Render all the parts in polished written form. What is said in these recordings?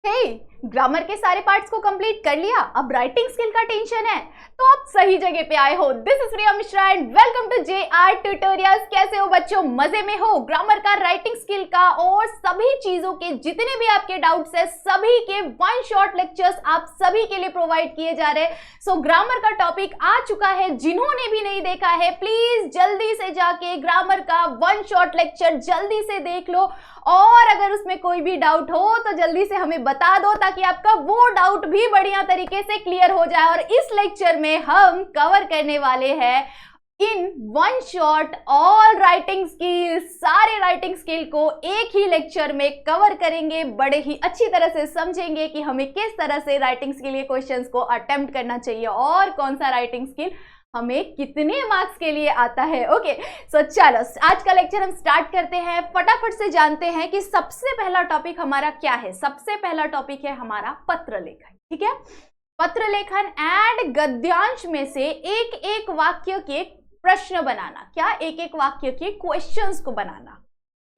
हे, grammar के सारे parts को कंप्लीट कर लिया, अब राइटिंग स्किल का टेंशन है तो आप सही जगह पे आए हो। This is Priya Mishra and welcome to JR tutorials. कैसे हो बच्चों, मजे में हो? ग्रामर का, राइटिंग स्किल का और सभी चीजों के जितने भी आपके डाउट्स है सभी के वन शॉट लेक्चर्स आप सभी के लिए प्रोवाइड किए जा रहे हैं। सो ग्रामर का टॉपिक आ चुका है, जिन्होंने भी नहीं देखा है प्लीज जल्दी से जाके ग्रामर का वन शॉट लेक्चर जल्दी से देख लो, और अगर उसमें कोई भी डाउट हो तो जल्दी से हमें बता दो ताकि आपका वो डाउट भी बढ़िया तरीके से क्लियर हो जाए। और इस लेक्चर में हम कवर करने वाले हैं in one shot all writing skill, सारे राइटिंग स्किल को एक ही लेक्चर में कवर करेंगे। बड़े ही अच्छी तरह से समझेंगे कि हमें किस तरह से राइटिंग स्किल के क्वेश्चंस को अटेम्प्ट करना चाहिए और कौन सा राइटिंग स्किल हमें कितने मार्क्स के लिए आता है। ओके, सो चलो आज का लेक्चर हम स्टार्ट करते हैं। फटाफट से जानते हैं कि सबसे पहला टॉपिक हमारा क्या है। सबसे पहला टॉपिक है हमारा पत्र लेखन। ठीक है, पत्र लेखन एंड गद्यांश में से एक एक वाक्य के प्रश्न बनाना। क्या? एक एक वाक्य के क्वेश्चंस को बनाना।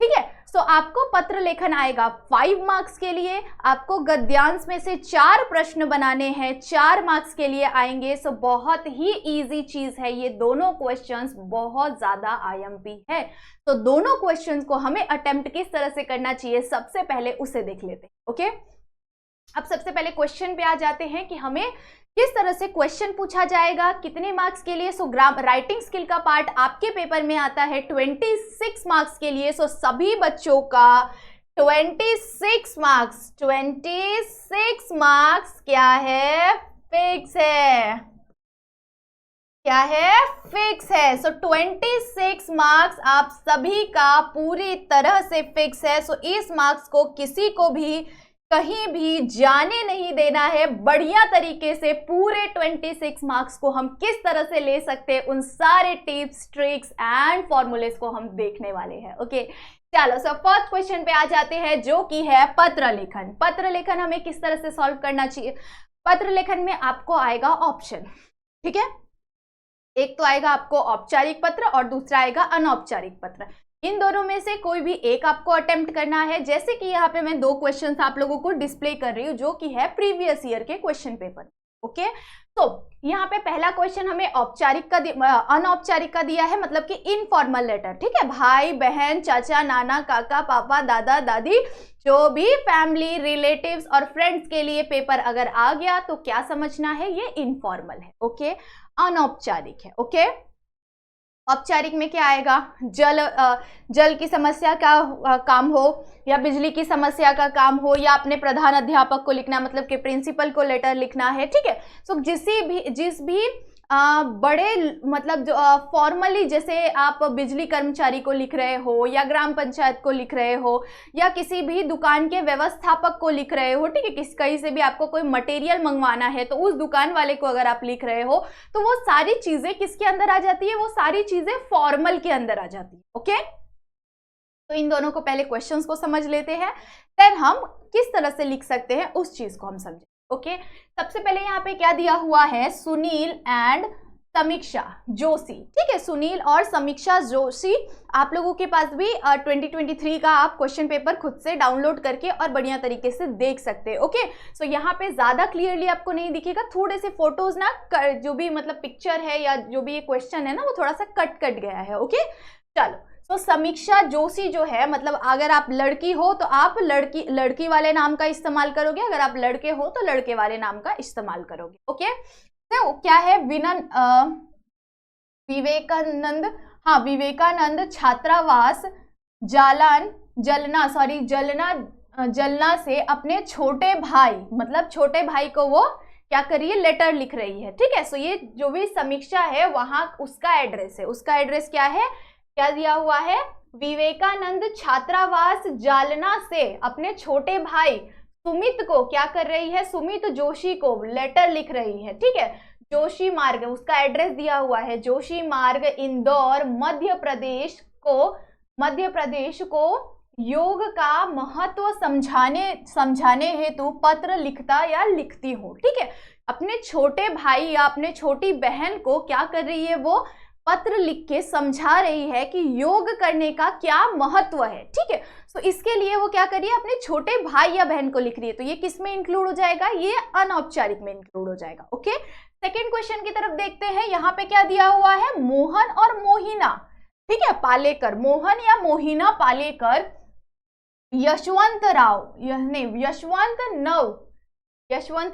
ठीक है, सो आपको पत्र लेखन आएगा 5 मार्क्स के लिए। आपको गद्यांश में से 4 प्रश्न बनाने हैं, 4 मार्क्स के लिए आएंगे। सो बहुत ही इजी चीज है ये दोनों क्वेश्चंस, बहुत ज्यादा IMP है। तो दोनों क्वेश्चंस को हमें अटेम्प्ट किस तरह से करना चाहिए सबसे पहले उसे देख लेते हैं। ओके, अब सबसे पहले क्वेश्चन पे आ जाते हैं कि हमें किस तरह से क्वेश्चन पूछा जाएगा, कितने मार्क्स के लिए। सो राइटिंग स्किल का पार्ट आपके पेपर में आता है 26 मार्क्स के लिए। सो सभी बच्चों का 26 मार्क्स क्या है? फिक्स है। क्या है? फिक्स है। सो 26 मार्क्स आप सभी का पूरी तरह से फिक्स है। सो इस मार्क्स को किसी को भी कहीं भी जाने नहीं देना है। बढ़िया तरीके से पूरे 26 मार्क्स को हम किस तरह से ले सकते हैं, उन सारे टिप्स, ट्रिक्स एंड फॉर्मूलेस को हम देखने वाले हैं। ओके, चलो सो फर्स्ट क्वेश्चन पे आ जाते हैं जो कि है पत्र लेखन। पत्र लेखन हमें किस तरह से सॉल्व करना चाहिए। पत्र लेखन में आपको आएगा ऑप्शन। ठीक है, एक तो आएगा आपको औपचारिक पत्र और दूसरा आएगा अनौपचारिक पत्र। इन दोनों में से कोई भी एक आपको अटेम्प्ट करना है। जैसे कि यहाँ पे मैं 2 क्वेश्चंस आप लोगों को डिस्प्ले कर रही हूँ जो कि है प्रीवियस ईयर के क्वेश्चन पेपर। ओके, तो यहाँ पे पहला क्वेश्चन हमें औपचारिक का अनौपचारिक का दिया है, मतलब कि इनफॉर्मल लेटर। ठीक है, भाई बहन, चाचा, नाना, काका, पापा, दादा, दादी, जो भी फैमिली, रिलेटिव्स और फ्रेंड्स के लिए पेपर अगर आ गया तो क्या समझना है, ये इनफॉर्मल है। ओके, अनौपचारिक है। ओके, औपचारिक में क्या आएगा? जल की समस्या का काम हो, या बिजली की समस्या का काम हो, या अपने प्रधान अध्यापक को लिखना, मतलब कि प्रिंसिपल को लेटर लिखना है। ठीक है, सो जिस भी बड़े, मतलब जो फॉर्मली, जैसे आप बिजली कर्मचारी को लिख रहे हो, या ग्राम पंचायत को लिख रहे हो, या किसी भी दुकान के व्यवस्थापक को लिख रहे हो। ठीक है, कहीं से भी आपको कोई मटेरियल मंगवाना है तो उस दुकान वाले को अगर आप लिख रहे हो तो वो सारी चीजें किसके अंदर आ जाती है? वो सारी चीजें फॉर्मल के अंदर आ जाती है। ओके, तो इन दोनों को पहले क्वेश्चंस को समझ लेते हैं, देन हम किस तरह से लिख सकते हैं उस चीज को हम समझें। ओके, सबसे पहले यहाँ पे क्या दिया हुआ है? सुनील एंड समीक्षा जोशी। ठीक है, सुनील और समीक्षा जोशी। आप लोगों के पास भी 2023 का आप क्वेश्चन पेपर खुद से डाउनलोड करके और बढ़िया तरीके से देख सकते हैं। ओके, सो यहाँ पे ज्यादा क्लियरली आपको नहीं दिखेगा, थोड़े से फोटोज ना, जो भी मतलब पिक्चर है या जो भी ये क्वेश्चन है ना, वो थोड़ा सा कट गया है। ओके, चलो, तो समीक्षा जोशी जो है, मतलब अगर आप लड़की हो तो आप लड़की वाले नाम का इस्तेमाल करोगे, अगर आप लड़के हो तो लड़के वाले नाम का इस्तेमाल करोगे। ओके, तो क्या है? विवेकानंद छात्रावास जलना से अपने छोटे भाई, मतलब छोटे भाई को वो क्या कर रही है? लेटर लिख रही है। ठीक है, सो ये जो भी समीक्षा है वहां उसका एड्रेस है। उसका एड्रेस क्या है? क्या दिया हुआ है? विवेकानंद छात्रावास जालना से अपने छोटे भाई सुमित को क्या कर रही है? सुमित जोशी को लेटर लिख रही है। ठीक है, जोशी मार्ग, उसका एड्रेस दिया हुआ है जोशी मार्ग, इंदौर, मध्य प्रदेश को योग का महत्व समझाने हेतु पत्र लिखता या लिखती हूँ। ठीक है, अपने छोटे भाई या अपने छोटी बहन को क्या कर रही है? वो पत्र लिख के समझा रही है कि योग करने का क्या महत्व है, ठीक है। तो इसके लिए वो क्या कर रही है, अपने छोटे भाई या बहन को लिख रही है, तो ये किस में इंक्लूड हो जाएगा, ये अनौपचारिक में इंक्लूड हो जाएगा। ओके, सेकेंड क्वेश्चन की तरफ देखते हैं। यहाँ पे क्या दिया हुआ है, मोहन और मोहिना, ठीक है, पालेकर, मोहन या मोहिना पालेकर यशवंत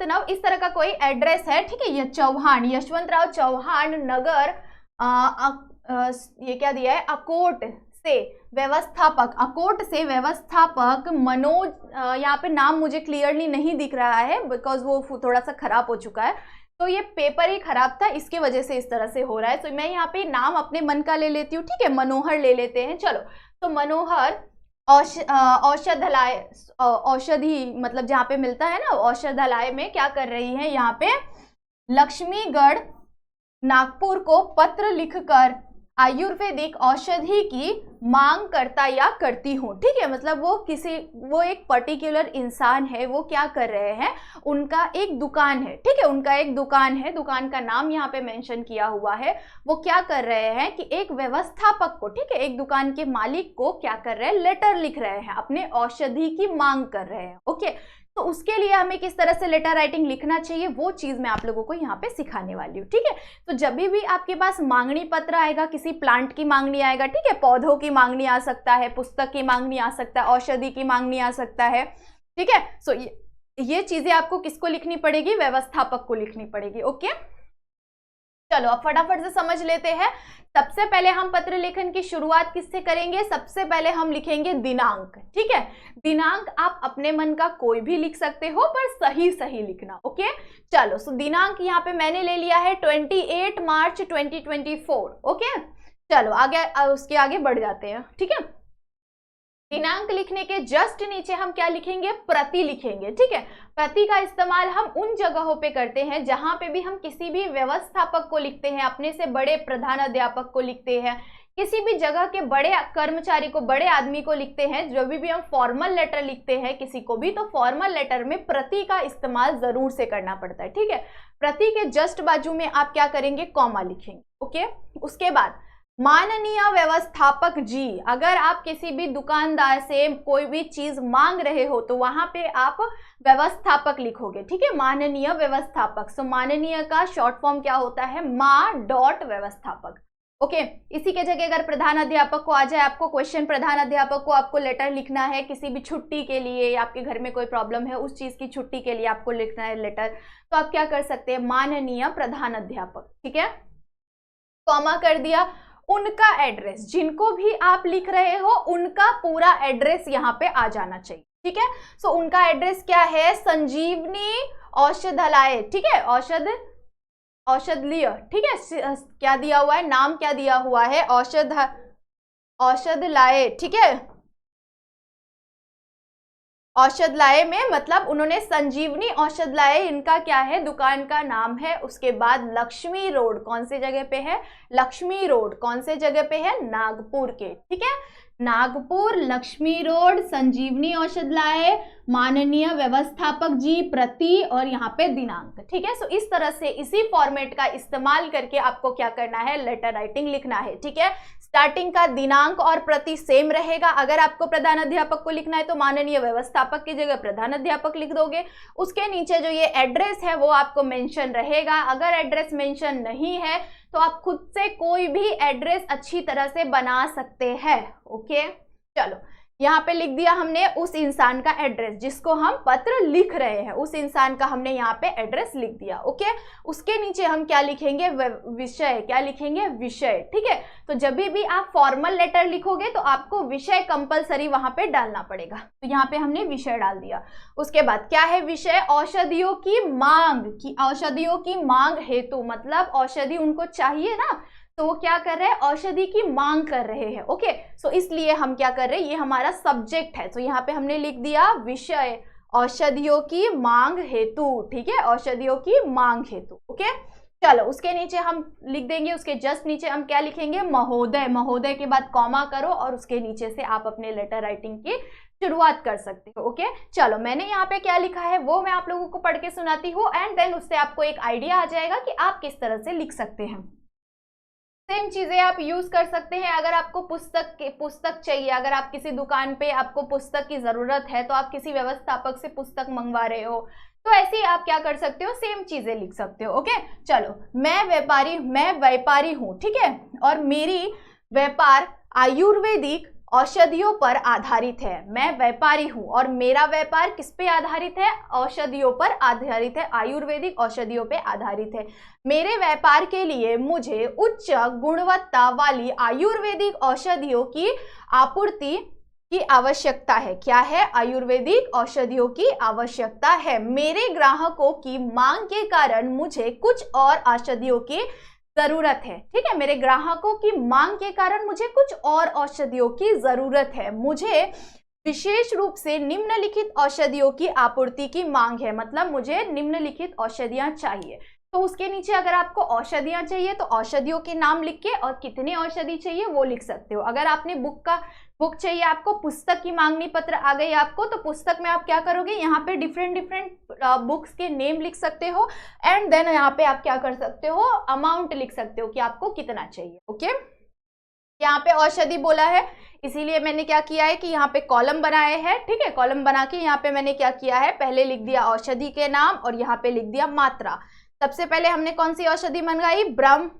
नव इस तरह का कोई एड्रेस है, ठीक है, ये चौहान, यशवंत राव चौहान नगर, ये क्या दिया है, अकोट से व्यवस्थापक मनोज, यहाँ पे नाम मुझे क्लियरली नहीं दिख रहा है बिकॉज वो थोड़ा सा खराब हो चुका है, तो ये पेपर ही खराब था, इसके वजह से इस तरह से हो रहा है। तो मैं यहाँ पे नाम अपने मन का ले लेती हूँ, ठीक है, मनोहर ले लेते हैं। चलो, तो मनोहर औषधि मतलब जहाँ पे मिलता है ना, औषधालय में क्या कर रही है, यहाँ पे लक्ष्मीगढ़ नागपुर को पत्र लिखकर आयुर्वेदिक औषधि की मांग करता या करती हूँ, ठीक है, मतलब वो एक पर्टिकुलर इंसान है, वो क्या कर रहे हैं, उनका एक दुकान है, ठीक है, उनका एक दुकान है, दुकान का नाम यहाँ पे मेंशन किया हुआ है, वो क्या कर रहे हैं कि एक व्यवस्थापक को, ठीक है, एक दुकान के मालिक को क्या कर रहे हैं, लेटर लिख रहे हैं, अपने औषधि की मांग कर रहे हैं। ओके, तो उसके लिए हमें किस तरह से लेटर राइटिंग लिखना चाहिए, वो चीज मैं आप लोगों को यहाँ पे सिखाने वाली हूँ, ठीक है। तो जब भी आपके पास मांगनी पत्र आएगा, किसी प्लांट की मांगनी आएगा, ठीक है, पौधों की मांगनी आ सकता है, पुस्तक की मांगनी आ सकता है, औषधि की मांगनी आ सकता है, ठीक है। सो ये चीजें आपको किसको लिखनी पड़ेगी, व्यवस्थापक को लिखनी पड़ेगी। ओके, चलो अब फटाफट से समझ लेते हैं। सबसे पहले हम पत्र लेखन की शुरुआत किससे करेंगे, सबसे पहले हम लिखेंगे दिनांक, ठीक है। दिनांक आप अपने मन का कोई भी लिख सकते हो, पर सही लिखना। ओके, चलो, सो दिनांक यहाँ पे मैंने ले लिया है 28 मार्च 2024। ओके, चलो आगे, उसके आगे बढ़ जाते हैं, ठीक है। दिनांक लिखने के जस्ट नीचे हम क्या लिखेंगे, प्रति लिखेंगे, ठीक है। प्रति का इस्तेमाल हम उन जगहों पे करते हैं जहां पे भी हम किसी भी व्यवस्थापक को लिखते हैं, अपने से बड़े प्रधान अध्यापक को लिखते हैं, किसी भी जगह के बड़े कर्मचारी को, बड़े आदमी को लिखते हैं, जब भी हम फॉर्मल लेटर लिखते हैं किसी को भी, तो फॉर्मल लेटर में प्रति का इस्तेमाल जरूर से करना पड़ता है, ठीक है। प्रति के जस्ट बाजू में आप क्या करेंगे, कॉमा लिखेंगे। ओके, उसके बाद माननीय व्यवस्थापक जी, अगर आप किसी भी दुकानदार से कोई भी चीज मांग रहे हो तो वहां पे आप व्यवस्थापक लिखोगे, ठीक है, माननीय व्यवस्थापक। सो माननीय का शॉर्ट फॉर्म क्या होता है, व्यवस्थापक। ओके, इसी के जगह अगर प्रधान अध्यापक को आ जाए, आपको क्वेश्चन, प्रधान अध्यापक को आपको लेटर लिखना है किसी भी छुट्टी के लिए, आपके घर में कोई प्रॉब्लम है, उस चीज की छुट्टी के लिए आपको लिखना है लेटर, तो आप क्या कर सकते हैं, माननीय प्रधान अध्यापक, ठीक है, कॉमा कर दिया। उनका एड्रेस, जिनको भी आप लिख रहे हो उनका पूरा एड्रेस यहाँ पे आ जाना चाहिए, ठीक है। सो उनका एड्रेस क्या है, संजीवनी औषधालय, ठीक है, औषधलय, ठीक है, क्या दिया हुआ है, नाम क्या दिया हुआ है, औषधालय, ठीक है। औषधालय में मतलब उन्होंने संजीवनी औषधालय, इनका क्या है, दुकान का नाम है। उसके बाद लक्ष्मी रोड, कौन से जगह पे है, लक्ष्मी रोड कौन से जगह पे है, नागपुर के, ठीक है, नागपुर, लक्ष्मी रोड, संजीवनी औषधालय, माननीय व्यवस्थापक जी, प्रति, और यहाँ पे दिनांक, ठीक है। सो इस तरह से इसी फॉर्मेट का इस्तेमाल करके आपको क्या करना है, लेटर राइटिंग लिखना है, ठीक है। स्टार्टिंग का दिनांक और प्रति सेम रहेगा। अगर आपको प्रधान अध्यापक को लिखना है तो माननीय व्यवस्थापक की जगह प्रधान अध्यापक लिख दोगे। उसके नीचे जो ये एड्रेस है वो आपको मेंशन रहेगा। अगर एड्रेस मेंशन नहीं है तो आप खुद से कोई भी एड्रेस अच्छी तरह से बना सकते हैं। ओके, चलो यहाँ पे लिख दिया हमने उस इंसान का एड्रेस, जिसको हम पत्र लिख रहे हैं, उस इंसान का हमने यहाँ पे एड्रेस लिख दिया। ओके, उसके नीचे हम क्या लिखेंगे, विषय, क्या लिखेंगे, विषय, ठीक है। तो जब भी आप फॉर्मल लेटर लिखोगे तो आपको विषय कंपलसरी वहां पे डालना पड़ेगा, तो यहाँ पे हमने विषय डाल दिया। उसके बाद क्या है विषय, औषधियों की मांग, की औषधियों की मांग हेतु, मतलब औषधि उनको चाहिए ना, तो वो क्या कर रहे हैं, औषधि की मांग कर रहे हैं। ओके, सो इसलिए हम क्या कर रहे हैं, ये हमारा सब्जेक्ट है, तो यहाँ पे हमने लिख दिया विषय, औषधियों की मांग हेतु, ठीक है, औषधियों की मांग हेतु। ओके, चलो उसके नीचे हम लिख देंगे, उसके जस्ट नीचे हम क्या लिखेंगे, महोदय, महोदय के बाद कॉमा करो और उसके नीचे से आप अपने लेटर राइटिंग की शुरुआत कर सकते हो। ओके, चलो मैंने यहाँ पे क्या लिखा है वो मैं आप लोगों को पढ़ के सुनाती हूँ, एंड देन उससे आपको एक आइडिया आ जाएगा कि आप किस तरह से लिख सकते हैं। सेम चीजें आप यूज कर सकते हैं। अगर आपको पुस्तक चाहिए, अगर आप किसी दुकान पे आपको पुस्तक की जरूरत है तो आप किसी व्यवस्थापक से पुस्तक मंगवा रहे हो, तो ऐसे ही आप क्या कर सकते हो, सेम चीजें लिख सकते हो। ओके चलो, मैं व्यापारी हूं, ठीक है, और मेरी व्यापार आयुर्वेदिक औषधियों पर आधारित है। मैं व्यापारी हूं और मेरा व्यापार किस पे आधारित है, औषधियों पर आधारित है, आयुर्वेदिक औषधियों पे आधारित है। मेरे व्यापार के लिए मुझे उच्च गुणवत्ता वाली आयुर्वेदिक औषधियों की आपूर्ति की आवश्यकता है। क्या है, आयुर्वेदिक औषधियों की आवश्यकता है। मेरे ग्राहकों की मांग के कारण मुझे कुछ और औषधियों की जरूरत है, ठीक है, मेरे ग्राहकों की मांग के कारण मुझे कुछ और औषधियों की जरूरत है। मुझे विशेष रूप से निम्नलिखित औषधियों की आपूर्ति की मांग है, मतलब मुझे निम्नलिखित औषधियां चाहिए। तो उसके नीचे अगर आपको औषधियां चाहिए तो औषधियों के नाम लिख के और कितने औषधि चाहिए वो लिख सकते हो। अगर आपने बुक चाहिए, आपको पुस्तक की मांगनी पत्र आ गई आपको, तो पुस्तक में आप क्या करोगे, यहाँ पे डिफरेंट बुक्स के नेम लिख सकते हो एंड देन यहाँ पे आप क्या कर सकते हो, अमाउंट लिख सकते हो कि आपको कितना चाहिए। ओके, यहाँ पे औषधि बोला है इसीलिए मैंने क्या किया है कि यहाँ पे कॉलम बनाए हैं, ठीक है, कॉलम बना के यहाँ पे मैंने क्या किया है, पहले लिख दिया औषधि के नाम और यहाँ पे लिख दिया मात्रा। सबसे पहले हमने कौन सी औषधि मंगाई, ब्रह्म,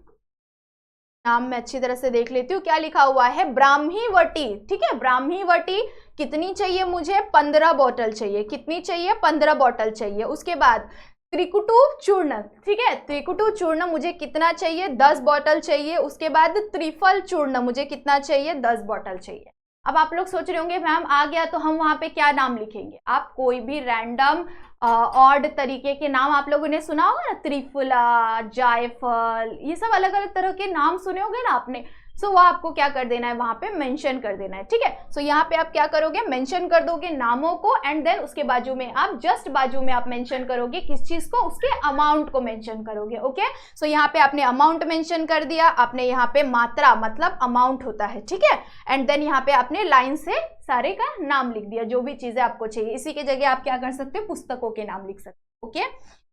नाम मैं अच्छी तरह से देख लेती हूँ क्या लिखा हुआ है, ब्राह्मीवटी, ठीक है, ब्राह्मीवटी कितनी चाहिए मुझे, 15 बोतल चाहिए। कितनी चाहिए, 15 बोतल चाहिए। उसके बाद त्रिकुटु चूर्ण, ठीक है, त्रिकुटु चूर्ण मुझे कितना चाहिए, 10 बोतल चाहिए। उसके बाद त्रिफल चूर्ण मुझे कितना चाहिए, 10 बोतल चाहिए। अब आप लोग सोच रहे होंगे मैम आ गया तो हम वहां पे क्या नाम लिखेंगे, आप कोई भी रैंडम ऑड तरीके के नाम आप लोगों ने सुना होगा ना, त्रिफला, जायफल, ये सब अलग अलग तरह के नाम सुने होंगे ना आपने। सो वो आपको क्या कर देना है, वहां पे मेंशन कर देना है, ठीक है। सो यहाँ पे आप क्या करोगे, मेंशन कर दोगे नामों को एंड देन उसके बाजू में आप जस्ट बाजू में आप मेंशन करोगे किस चीज को, उसके अमाउंट को मेंशन करोगे। ओके, सो यहाँ पे आपने अमाउंट मेंशन कर दिया, आपने यहाँ पे मात्रा मतलब अमाउंट होता है, ठीक है, एंड देन यहाँ पे आपने लाइन से सारे का नाम लिख दिया, जो भी चीजें आपको चाहिए। इसी की जगह आप क्या कर सकते हो, पुस्तकों के नाम लिख सकते हो। ओके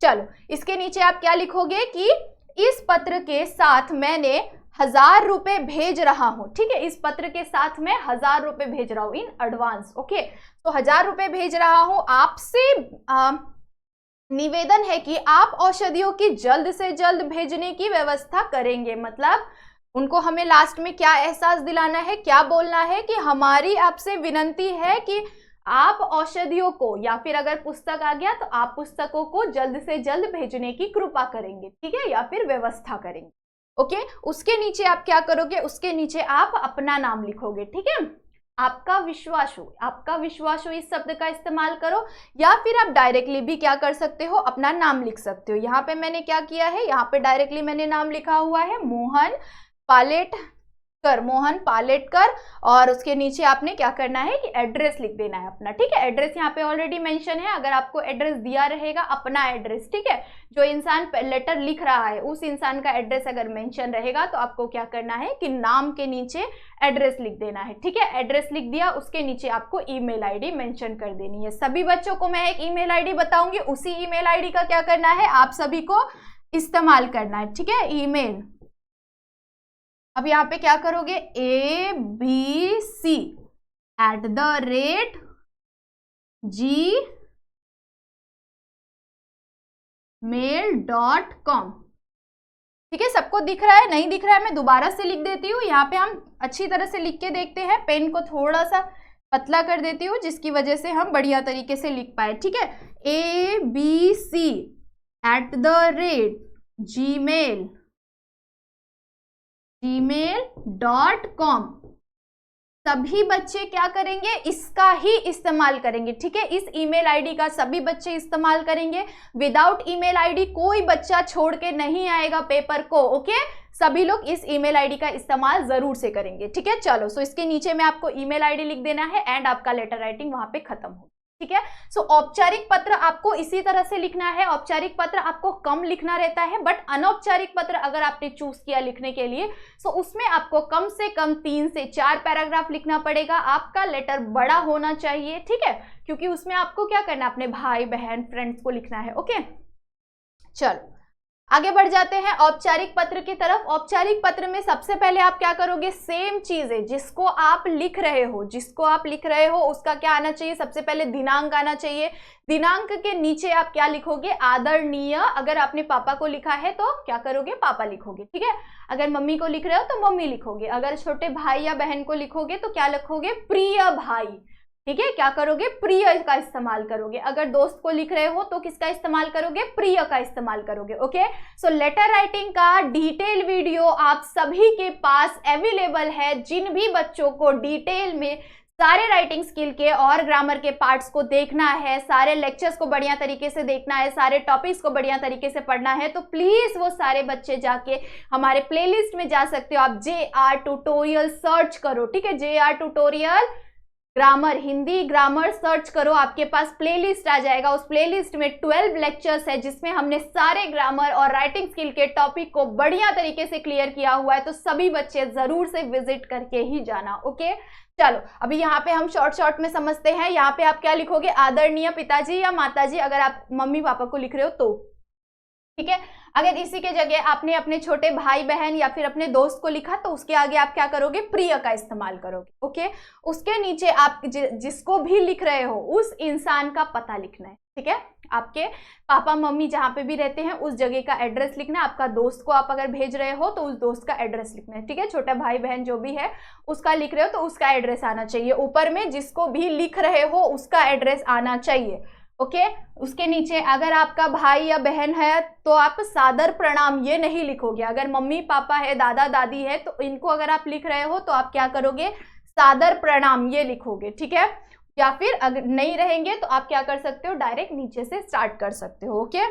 चलो, इसके नीचे आप क्या लिखोगे कि इस पत्र के साथ मैंने 1000 रुपए भेज रहा हूं, ठीक है, इस पत्र के साथ मैं 1000 रुपए भेज रहा हूं इन एडवांस। ओके, तो 1000 रुपए भेज रहा हूं, आपसे निवेदन है कि आप औषधियों की जल्द से जल्द भेजने की व्यवस्था करेंगे। मतलब उनको हमें लास्ट में क्या एहसास दिलाना है, क्या बोलना है कि हमारी आपसे विनंती है कि आप औषधियों को, या फिर अगर पुस्तक आ गया तो आप पुस्तकों को जल्द से जल्द भेजने की कृपा करेंगे, ठीक है, या फिर व्यवस्था करेंगे। ओके, उसके नीचे आप क्या करोगे, उसके नीचे आप अपना नाम लिखोगे, ठीक है, आपका विश्वास हो इस शब्द का इस्तेमाल करो, या फिर आप डायरेक्टली भी क्या कर सकते हो, अपना नाम लिख सकते हो। यहाँ पे मैंने क्या किया है, यहाँ पे डायरेक्टली मैंने नाम लिखा हुआ है मोहन पालेटकर, और उसके नीचे आपने क्या करना है कि एड्रेस लिख देना है अपना, ठीक है। एड्रेस यहाँ पे ऑलरेडी मेंशन है, अगर आपको एड्रेस दिया रहेगा अपना एड्रेस, ठीक है, जो इंसान लेटर लिख रहा है उस इंसान का एड्रेस अगर मेंशन रहेगा तो आपको क्या करना है कि नाम के नीचे एड्रेस लिख देना है, ठीक है। एड्रेस लिख दिया, उसके नीचे आपको ईमेल आईडी मेंशन कर देनी है। सभी बच्चों को मैं एक ईमेल आईडी बताऊंगी, उसी ईमेल आईडी का क्या करना है, आप सभी को इस्तेमाल करना है, ठीक है, ईमेल। अब यहाँ पे क्या करोगे, abc@gmail.com, ठीक है। सबको दिख रहा है, नहीं दिख रहा है मैं दोबारा से लिख देती हूँ। यहाँ पे हम अच्छी तरह से लिख के देखते हैं, पेन को थोड़ा सा पतला कर देती हूँ जिसकी वजह से हम बढ़िया तरीके से लिख पाए, ठीक है। abc@gmail.com। सभी बच्चे क्या करेंगे, इसका ही इस्तेमाल करेंगे, ठीक है, इस ईमेल आईडी का सभी बच्चे इस्तेमाल करेंगे। विदाउट ईमेल आईडी कोई बच्चा छोड़ के नहीं आएगा पेपर को। ओके, सभी लोग इस ईमेल आईडी का इस्तेमाल जरूर से करेंगे, ठीक है। चलो, सो इसके नीचे में आपको ईमेल आईडी लिख देना है एंड आपका लेटर राइटिंग वहां पे खत्म हो, ठीक है। सो औपचारिक पत्र आपको इसी तरह से लिखना है। औपचारिक पत्र आपको कम लिखना रहता है, बट अनौपचारिक पत्र अगर आपने चूज किया लिखने के लिए तो उसमें आपको कम से कम 3 से 4 पैराग्राफ लिखना पड़ेगा। आपका लेटर बड़ा होना चाहिए, ठीक है, क्योंकि उसमें आपको क्या करना है, अपने भाई बहन फ्रेंड्स को लिखना है। ओके, चलो आगे बढ़ जाते हैं औपचारिक पत्र की तरफ। औपचारिक पत्र में सबसे पहले आप क्या करोगे, सेम चीज है, जिसको आप लिख रहे हो उसका क्या आना चाहिए, सबसे पहले दिनांक आना चाहिए। दिनांक के नीचे आप क्या लिखोगे, आदरणीय। अगर आपने पापा को लिखा है तो क्या करोगे, पापा लिखोगे, ठीक है। अगर मम्मी को लिख रहे हो तो मम्मी लिखोगे। अगर छोटे भाई या बहन को लिखोगे तो क्या लिखोगे, प्रिय भाई, ठीक है। क्या करोगे, प्रिय का इस्तेमाल करोगे। अगर दोस्त को लिख रहे हो तो किसका इस्तेमाल करोगे, प्रिय का इस्तेमाल करोगे। ओके, सो लेटर राइटिंग का डिटेल वीडियो आप सभी के पास अवेलेबल है। जिन भी बच्चों को डिटेल में सारे राइटिंग स्किल के और ग्रामर के पार्ट्स को देखना है, सारे लेक्चर्स को बढ़िया तरीके से देखना है, सारे टॉपिक्स को बढ़िया तरीके से पढ़ना है, तो प्लीज वो सारे बच्चे जाके हमारे प्लेलिस्ट में जा सकते हो। आप JR ट्यूटोरियल सर्च करो, ठीक है, JR tutorial grammar, Hindi grammar search करो, आपके पास प्लेलिस्ट आ जाएगा। उस प्लेलिस्ट में 12 लेक्चर्स है जिसमें हमने सारे ग्रामर और राइटिंग स्किल के टॉपिक को बढ़िया तरीके से क्लियर किया हुआ है। तो सभी बच्चे जरूर से विजिट करके ही जाना। ओके, चलो अभी यहाँ पे हम शॉर्ट में समझते हैं। यहाँ पे आप क्या लिखोगे, आदरणीय पिताजी या माताजी, अगर आप मम्मी पापा को लिख रहे हो तो, ठीक है। अगर इसी के जगह आपने अपने छोटे भाई बहन या फिर अपने दोस्त को लिखा तो उसके आगे आप क्या करोगे, प्रिय का इस्तेमाल करोगे। ओके, उसके नीचे आप जिसको भी लिख रहे हो उस इंसान का पता लिखना है, ठीक है। आपके पापा मम्मी जहां पे भी रहते हैं उस जगह का एड्रेस लिखना है। आपका दोस्त को आप अगर भेज रहे हो तो उस दोस्त का एड्रेस लिखना है, ठीक है। छोटा भाई बहन जो भी है उसका लिख रहे हो तो उसका एड्रेस आना चाहिए। ऊपर में जिसको भी लिख रहे हो उसका एड्रेस आना चाहिए। ओके, उसके नीचे अगर आपका भाई या बहन है तो आप सादर प्रणाम ये नहीं लिखोगे। अगर मम्मी पापा है, दादा दादी है, तो इनको अगर आप लिख रहे हो तो आप क्या करोगे, सादर प्रणाम ये लिखोगे, ठीक है। या फिर अगर नहीं रहेंगे तो आप क्या कर सकते हो, डायरेक्ट नीचे से स्टार्ट कर सकते हो। ओके,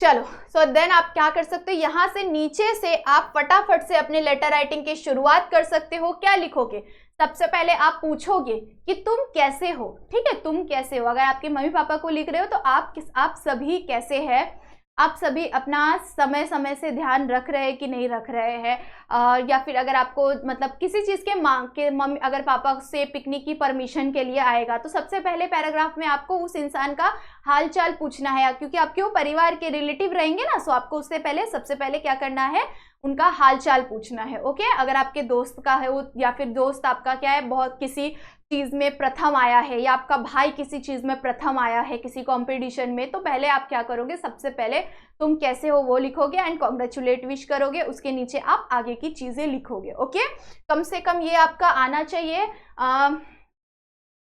चलो सो देन आप क्या कर सकते हो, यहां से नीचे से आप फटाफट से अपने लेटर राइटिंग की शुरुआत कर सकते हो। क्या लिखोगे, सबसे पहले आप पूछोगे कि तुम कैसे हो, ठीक है, तुम कैसे हो। अगर आपके मम्मी पापा को लिख रहे हो तो आप सभी कैसे हैं, आप सभी अपना समय समय से ध्यान रख रहे हैं कि नहीं रख रहे हैं। या फिर अगर आपको मतलब किसी चीज़ के मांग के मम्मी अगर पापा से पिकनिक की परमिशन के लिए आएगा तो सबसे पहले पैराग्राफ में आपको उस इंसान का हाल चाल पूछना है, क्योंकि आपके वो परिवार के रिलेटिव रहेंगे ना, सो आपको उससे पहले सबसे पहले क्या करना है, उनका हाल चाल पूछना है। ओके, अगर आपके दोस्त का है वो या फिर दोस्त आपका क्या है बहुत किसी चीज में प्रथम आया है या आपका भाई किसी चीज में प्रथम आया है किसी कंपटीशन में, तो पहले आप क्या करोगे, सबसे पहले तुम कैसे हो वो लिखोगे एंड कॉन्ग्रेचुलेट विश करोगे। उसके नीचे आप आगे की चीजें लिखोगे। ओके, कम से कम ये आपका आना चाहिए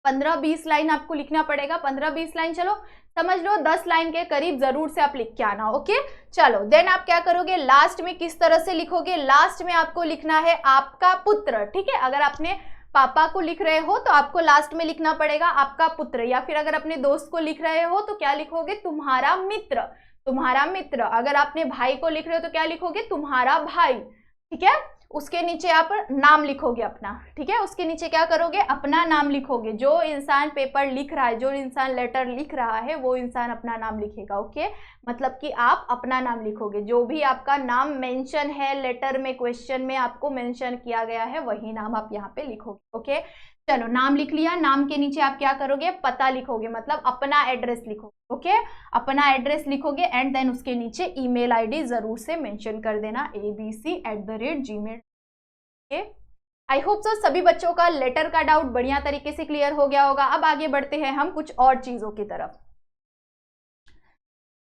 15-20 लाइन आपको लिखना पड़ेगा। 15-20 लाइन, चलो समझ लो 10 लाइन के करीब जरूर से आप लिख के आना। ओके, चलो देन आप क्या करोगे, लास्ट में किस तरह से लिखोगे, लास्ट में आपको लिखना है आपका पुत्र, ठीक है। अगर आपने पापा को लिख रहे हो तो आपको लास्ट में लिखना पड़ेगा आपका पुत्र, या फिर अगर अपने दोस्त को लिख रहे हो तो क्या लिखोगे, तुम्हारा मित्र, तुम्हारा मित्र। अगर आपने भाई को लिख रहे हो तो क्या लिखोगे, तुम्हारा भाई, ठीक है। उसके नीचे आप नाम लिखोगे अपना, ठीक है। उसके नीचे क्या करोगे, अपना नाम लिखोगे। जो इंसान पेपर लिख रहा है, जो इंसान लेटर लिख रहा है, वो इंसान अपना नाम लिखेगा। ओके, मतलब कि आप अपना नाम लिखोगे। जो भी आपका नाम मेंशन है लेटर में, क्वेश्चन में आपको मेंशन किया गया है, वही नाम आप यहाँ पे लिखोगे। ओके, चलो नाम लिख लिया। नाम के नीचे आप क्या करोगे, पता लिखोगे, मतलब अपना एड्रेस लिखोगे। ओके, अपना एड्रेस लिखोगे एंड देन उसके नीचे ईमेल आईडी जरूर से मेंशन कर देना, abc@gmail। Okay, I hope so सभी बच्चों का लेटर का डाउट बढ़िया तरीके से क्लियर हो गया होगा। अब आगे बढ़ते हैं हम कुछ और चीजों की तरफ।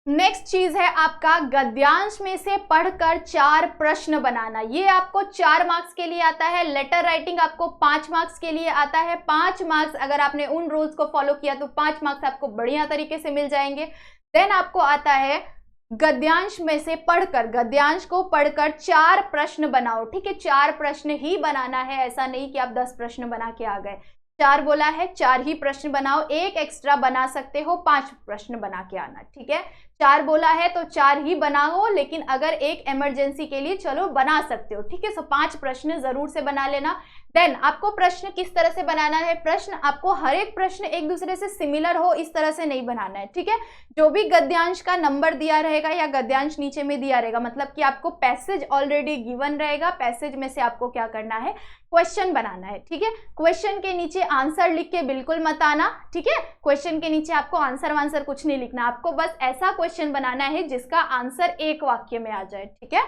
नेक्स्ट चीज है आपका गद्यांश में से पढ़कर 4 प्रश्न बनाना। ये आपको 4 मार्क्स के लिए आता है। लेटर राइटिंग आपको 5 मार्क्स के लिए आता है। 5 मार्क्स अगर आपने उन रूल्स को फॉलो किया तो 5 मार्क्स आपको बढ़िया तरीके से मिल जाएंगे। देन आपको आता है गद्यांश में से पढ़कर, गद्यांश को पढ़कर 4 प्रश्न बनाओ, ठीक है। 4 प्रश्न ही बनाना है, ऐसा नहीं कि आप 10 प्रश्न बना के आ गए। 4 बोला है, 4 ही प्रश्न बनाओ। 1 एक्स्ट्रा बना सकते हो, 5 प्रश्न बना के आना, ठीक है। 4 बोला है तो 4 ही बनाओ, लेकिन अगर एक इमरजेंसी के लिए चलो बना सकते हो, ठीक है। सो 5 प्रश्न जरूर से बना लेना। देन आपको प्रश्न किस तरह से बनाना है, प्रश्न आपको हर एक प्रश्न एक दूसरे से सिमिलर हो इस तरह से नहीं बनाना है, ठीक है। जो भी गद्यांश का नंबर दिया रहेगा या गद्यांश नीचे में दिया रहेगा, मतलब कि आपको पैसेज ऑलरेडी गिवन रहेगा, पैसेज में से आपको क्या करना है, क्वेश्चन बनाना है, ठीक है। क्वेश्चन के नीचे आंसर लिख के बिल्कुल मत आना, ठीक है। क्वेश्चन के नीचे आपको आंसर वांसर कुछ नहीं लिखना, आपको बस ऐसा क्वेश्चन बनाना है जिसका आंसर एक वाक्य में आ जाए, ठीक है।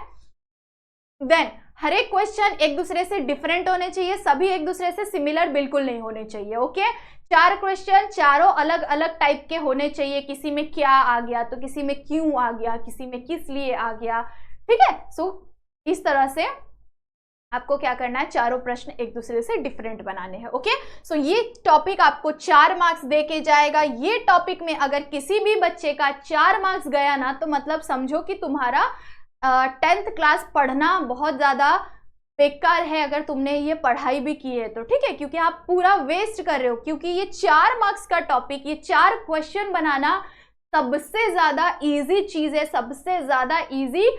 देन हर एक क्वेश्चन एक दूसरे से डिफरेंट होने चाहिए, सभी एक दूसरे से सिमिलर बिल्कुल नहीं होने चाहिए, ओके। 4 क्वेश्चन चारों अलग अलग टाइप के होने चाहिए, किसी में क्या आ गया तो किसी में क्यों आ गया, किसी में किस लिए आ गया, ठीक है। सो इस तरह से आपको क्या करना है, चारों प्रश्न एक दूसरे से डिफरेंट बनाने हैं, ओके। सो ये टॉपिक आपको 4 मार्क्स दे के जाएगा। ये टॉपिक में अगर किसी भी बच्चे का 4 मार्क्स गया ना, तो मतलब समझो कि तुम्हारा 10th क्लास पढ़ना बहुत ज्यादा बेकार है, अगर तुमने ये पढ़ाई भी की है तो, ठीक है, क्योंकि आप पूरा वेस्ट कर रहे हो। क्योंकि ये 4 मार्क्स का टॉपिक, ये 4 क्वेश्चन बनाना सबसे ज्यादा इजी चीज है, सबसे ज्यादा इजी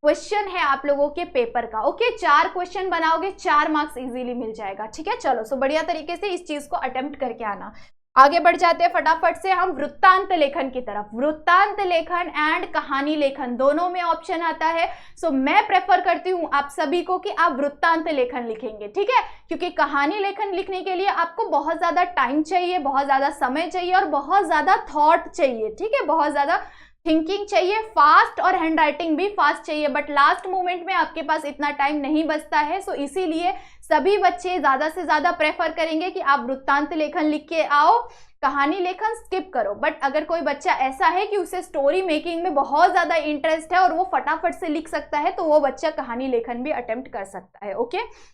क्वेश्चन है आप लोगों के पेपर का, ओके। 4 क्वेश्चन बनाओगे, 4 मार्क्स इजीली मिल जाएगा, ठीक है। चलो, सो बढ़िया तरीके से इस चीज को अटेम्प्ट करके आना। आगे बढ़ जाते हैं फटाफट से हम वृत्तांत लेखन की तरफ। वृत्तांत लेखन एंड कहानी लेखन दोनों में ऑप्शन आता है। सो मैं प्रेफर करती हूं आप सभी को कि आप वृत्तांत लेखन लिखेंगे, ठीक है, क्योंकि कहानी लेखन लिखने के लिए आपको बहुत ज्यादा टाइम चाहिए, बहुत ज्यादा समय चाहिए और बहुत ज्यादा थॉट चाहिए, ठीक है, बहुत ज्यादा थिंकिंग चाहिए, फास्ट और हैंड राइटिंग भी फास्ट चाहिए। बट लास्ट मोमेंट में आपके पास इतना टाइम नहीं बचता है। सो इसीलिए सभी बच्चे ज्यादा से ज्यादा प्रेफर करेंगे कि आप वृत्तांत लेखन लिख के आओ, कहानी लेखन स्किप करो। बट अगर कोई बच्चा ऐसा है कि उसे स्टोरी मेकिंग में बहुत ज्यादा इंटरेस्ट है और वो फटाफट से लिख सकता है, तो वो बच्चा कहानी लेखन भी अटेम्प्ट कर सकता है, ओके।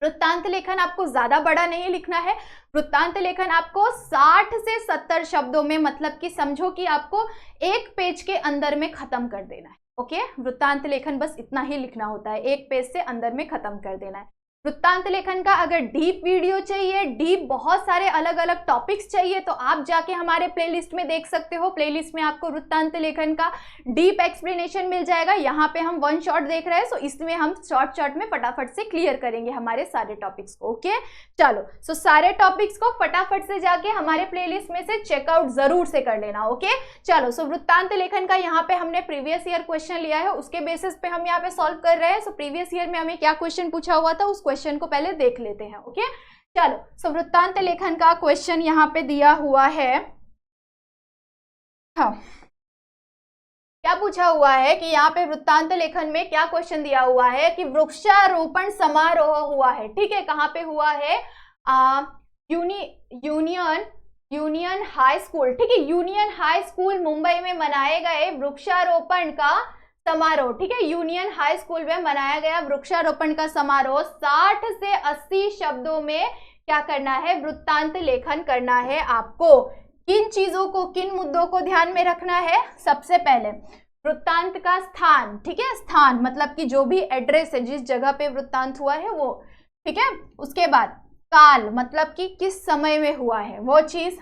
वृत्तांत लेखन आपको ज्यादा बड़ा नहीं लिखना है। वृत्तांत लेखन आपको 60 से 70 शब्दों में, मतलब कि समझो कि आपको एक पेज के अंदर में खत्म कर देना है, ओके। वृत्तांत लेखन बस इतना ही लिखना होता है, एक पेज से अंदर में खत्म कर देना है। वृत्तांत लेखन का अगर डीप वीडियो चाहिए, डीप बहुत सारे अलग अलग टॉपिक्स चाहिए, तो आप जाके हमारे प्लेलिस्ट में देख सकते हो। प्लेलिस्ट में आपको वृत्तांत लेखन का डीप एक्सप्लेनेशन मिल जाएगा। यहाँ पे हम 1 शॉट देख रहे हैं, सो इसमें हम शॉर्ट में फटाफट से क्लियर करेंगे हमारे सारे टॉपिक्स को, ओके। चलो, सो सारे टॉपिक्स को फटाफट से जाके हमारे प्लेलिस्ट में से चेकआउट जरूर से कर लेना, ओके। चलो, सो वृत्तांत लेखन का यहाँ पे हमने प्रीवियस ईयर क्वेश्चन लिया है, उसके बेसिस पे हम यहाँ पे सॉल्व कर रहे हैं। सो प्रीवियस ईयर में हमें क्या क्वेश्चन पूछा हुआ था, उस क्वेश्चन को पहले देख लेते हैं, ओके। चलो, सो वृत्तांत लेखन का क्वेश्चन यहाँ पे दिया हुआ है। हाँ, क्या पूछा हुआ है कि यहाँ पे वृत्तांत लेखन में क्या क्वेश्चन दिया हुआ है कि वृक्षारोपण समारोह हुआ है, ठीक है। कहाँ पे हुआ है? यूनियन हाई स्कूल, ठीक है, यूनियन हाई स्कूल मुंबई में मनाए गए वृक्षारोपण का समारोह, ठीक है। यूनियन हाई स्कूल में मनाया गया वृक्षारोपण का समारोह 60 से 80 शब्दों में क्या करना है? वृत्तांत लेखन करना है आपको। किन चीजों को, किन मुद्दों को ध्यान में रखना है? सबसे पहले वृत्तांत का स्थान, ठीक है, स्थान मतलब कि जो भी एड्रेस है, जिस जगह पे वृत्तांत हुआ है वो, ठीक है। उसके बाद काल, मतलब कि किस समय में हुआ है वो चीज।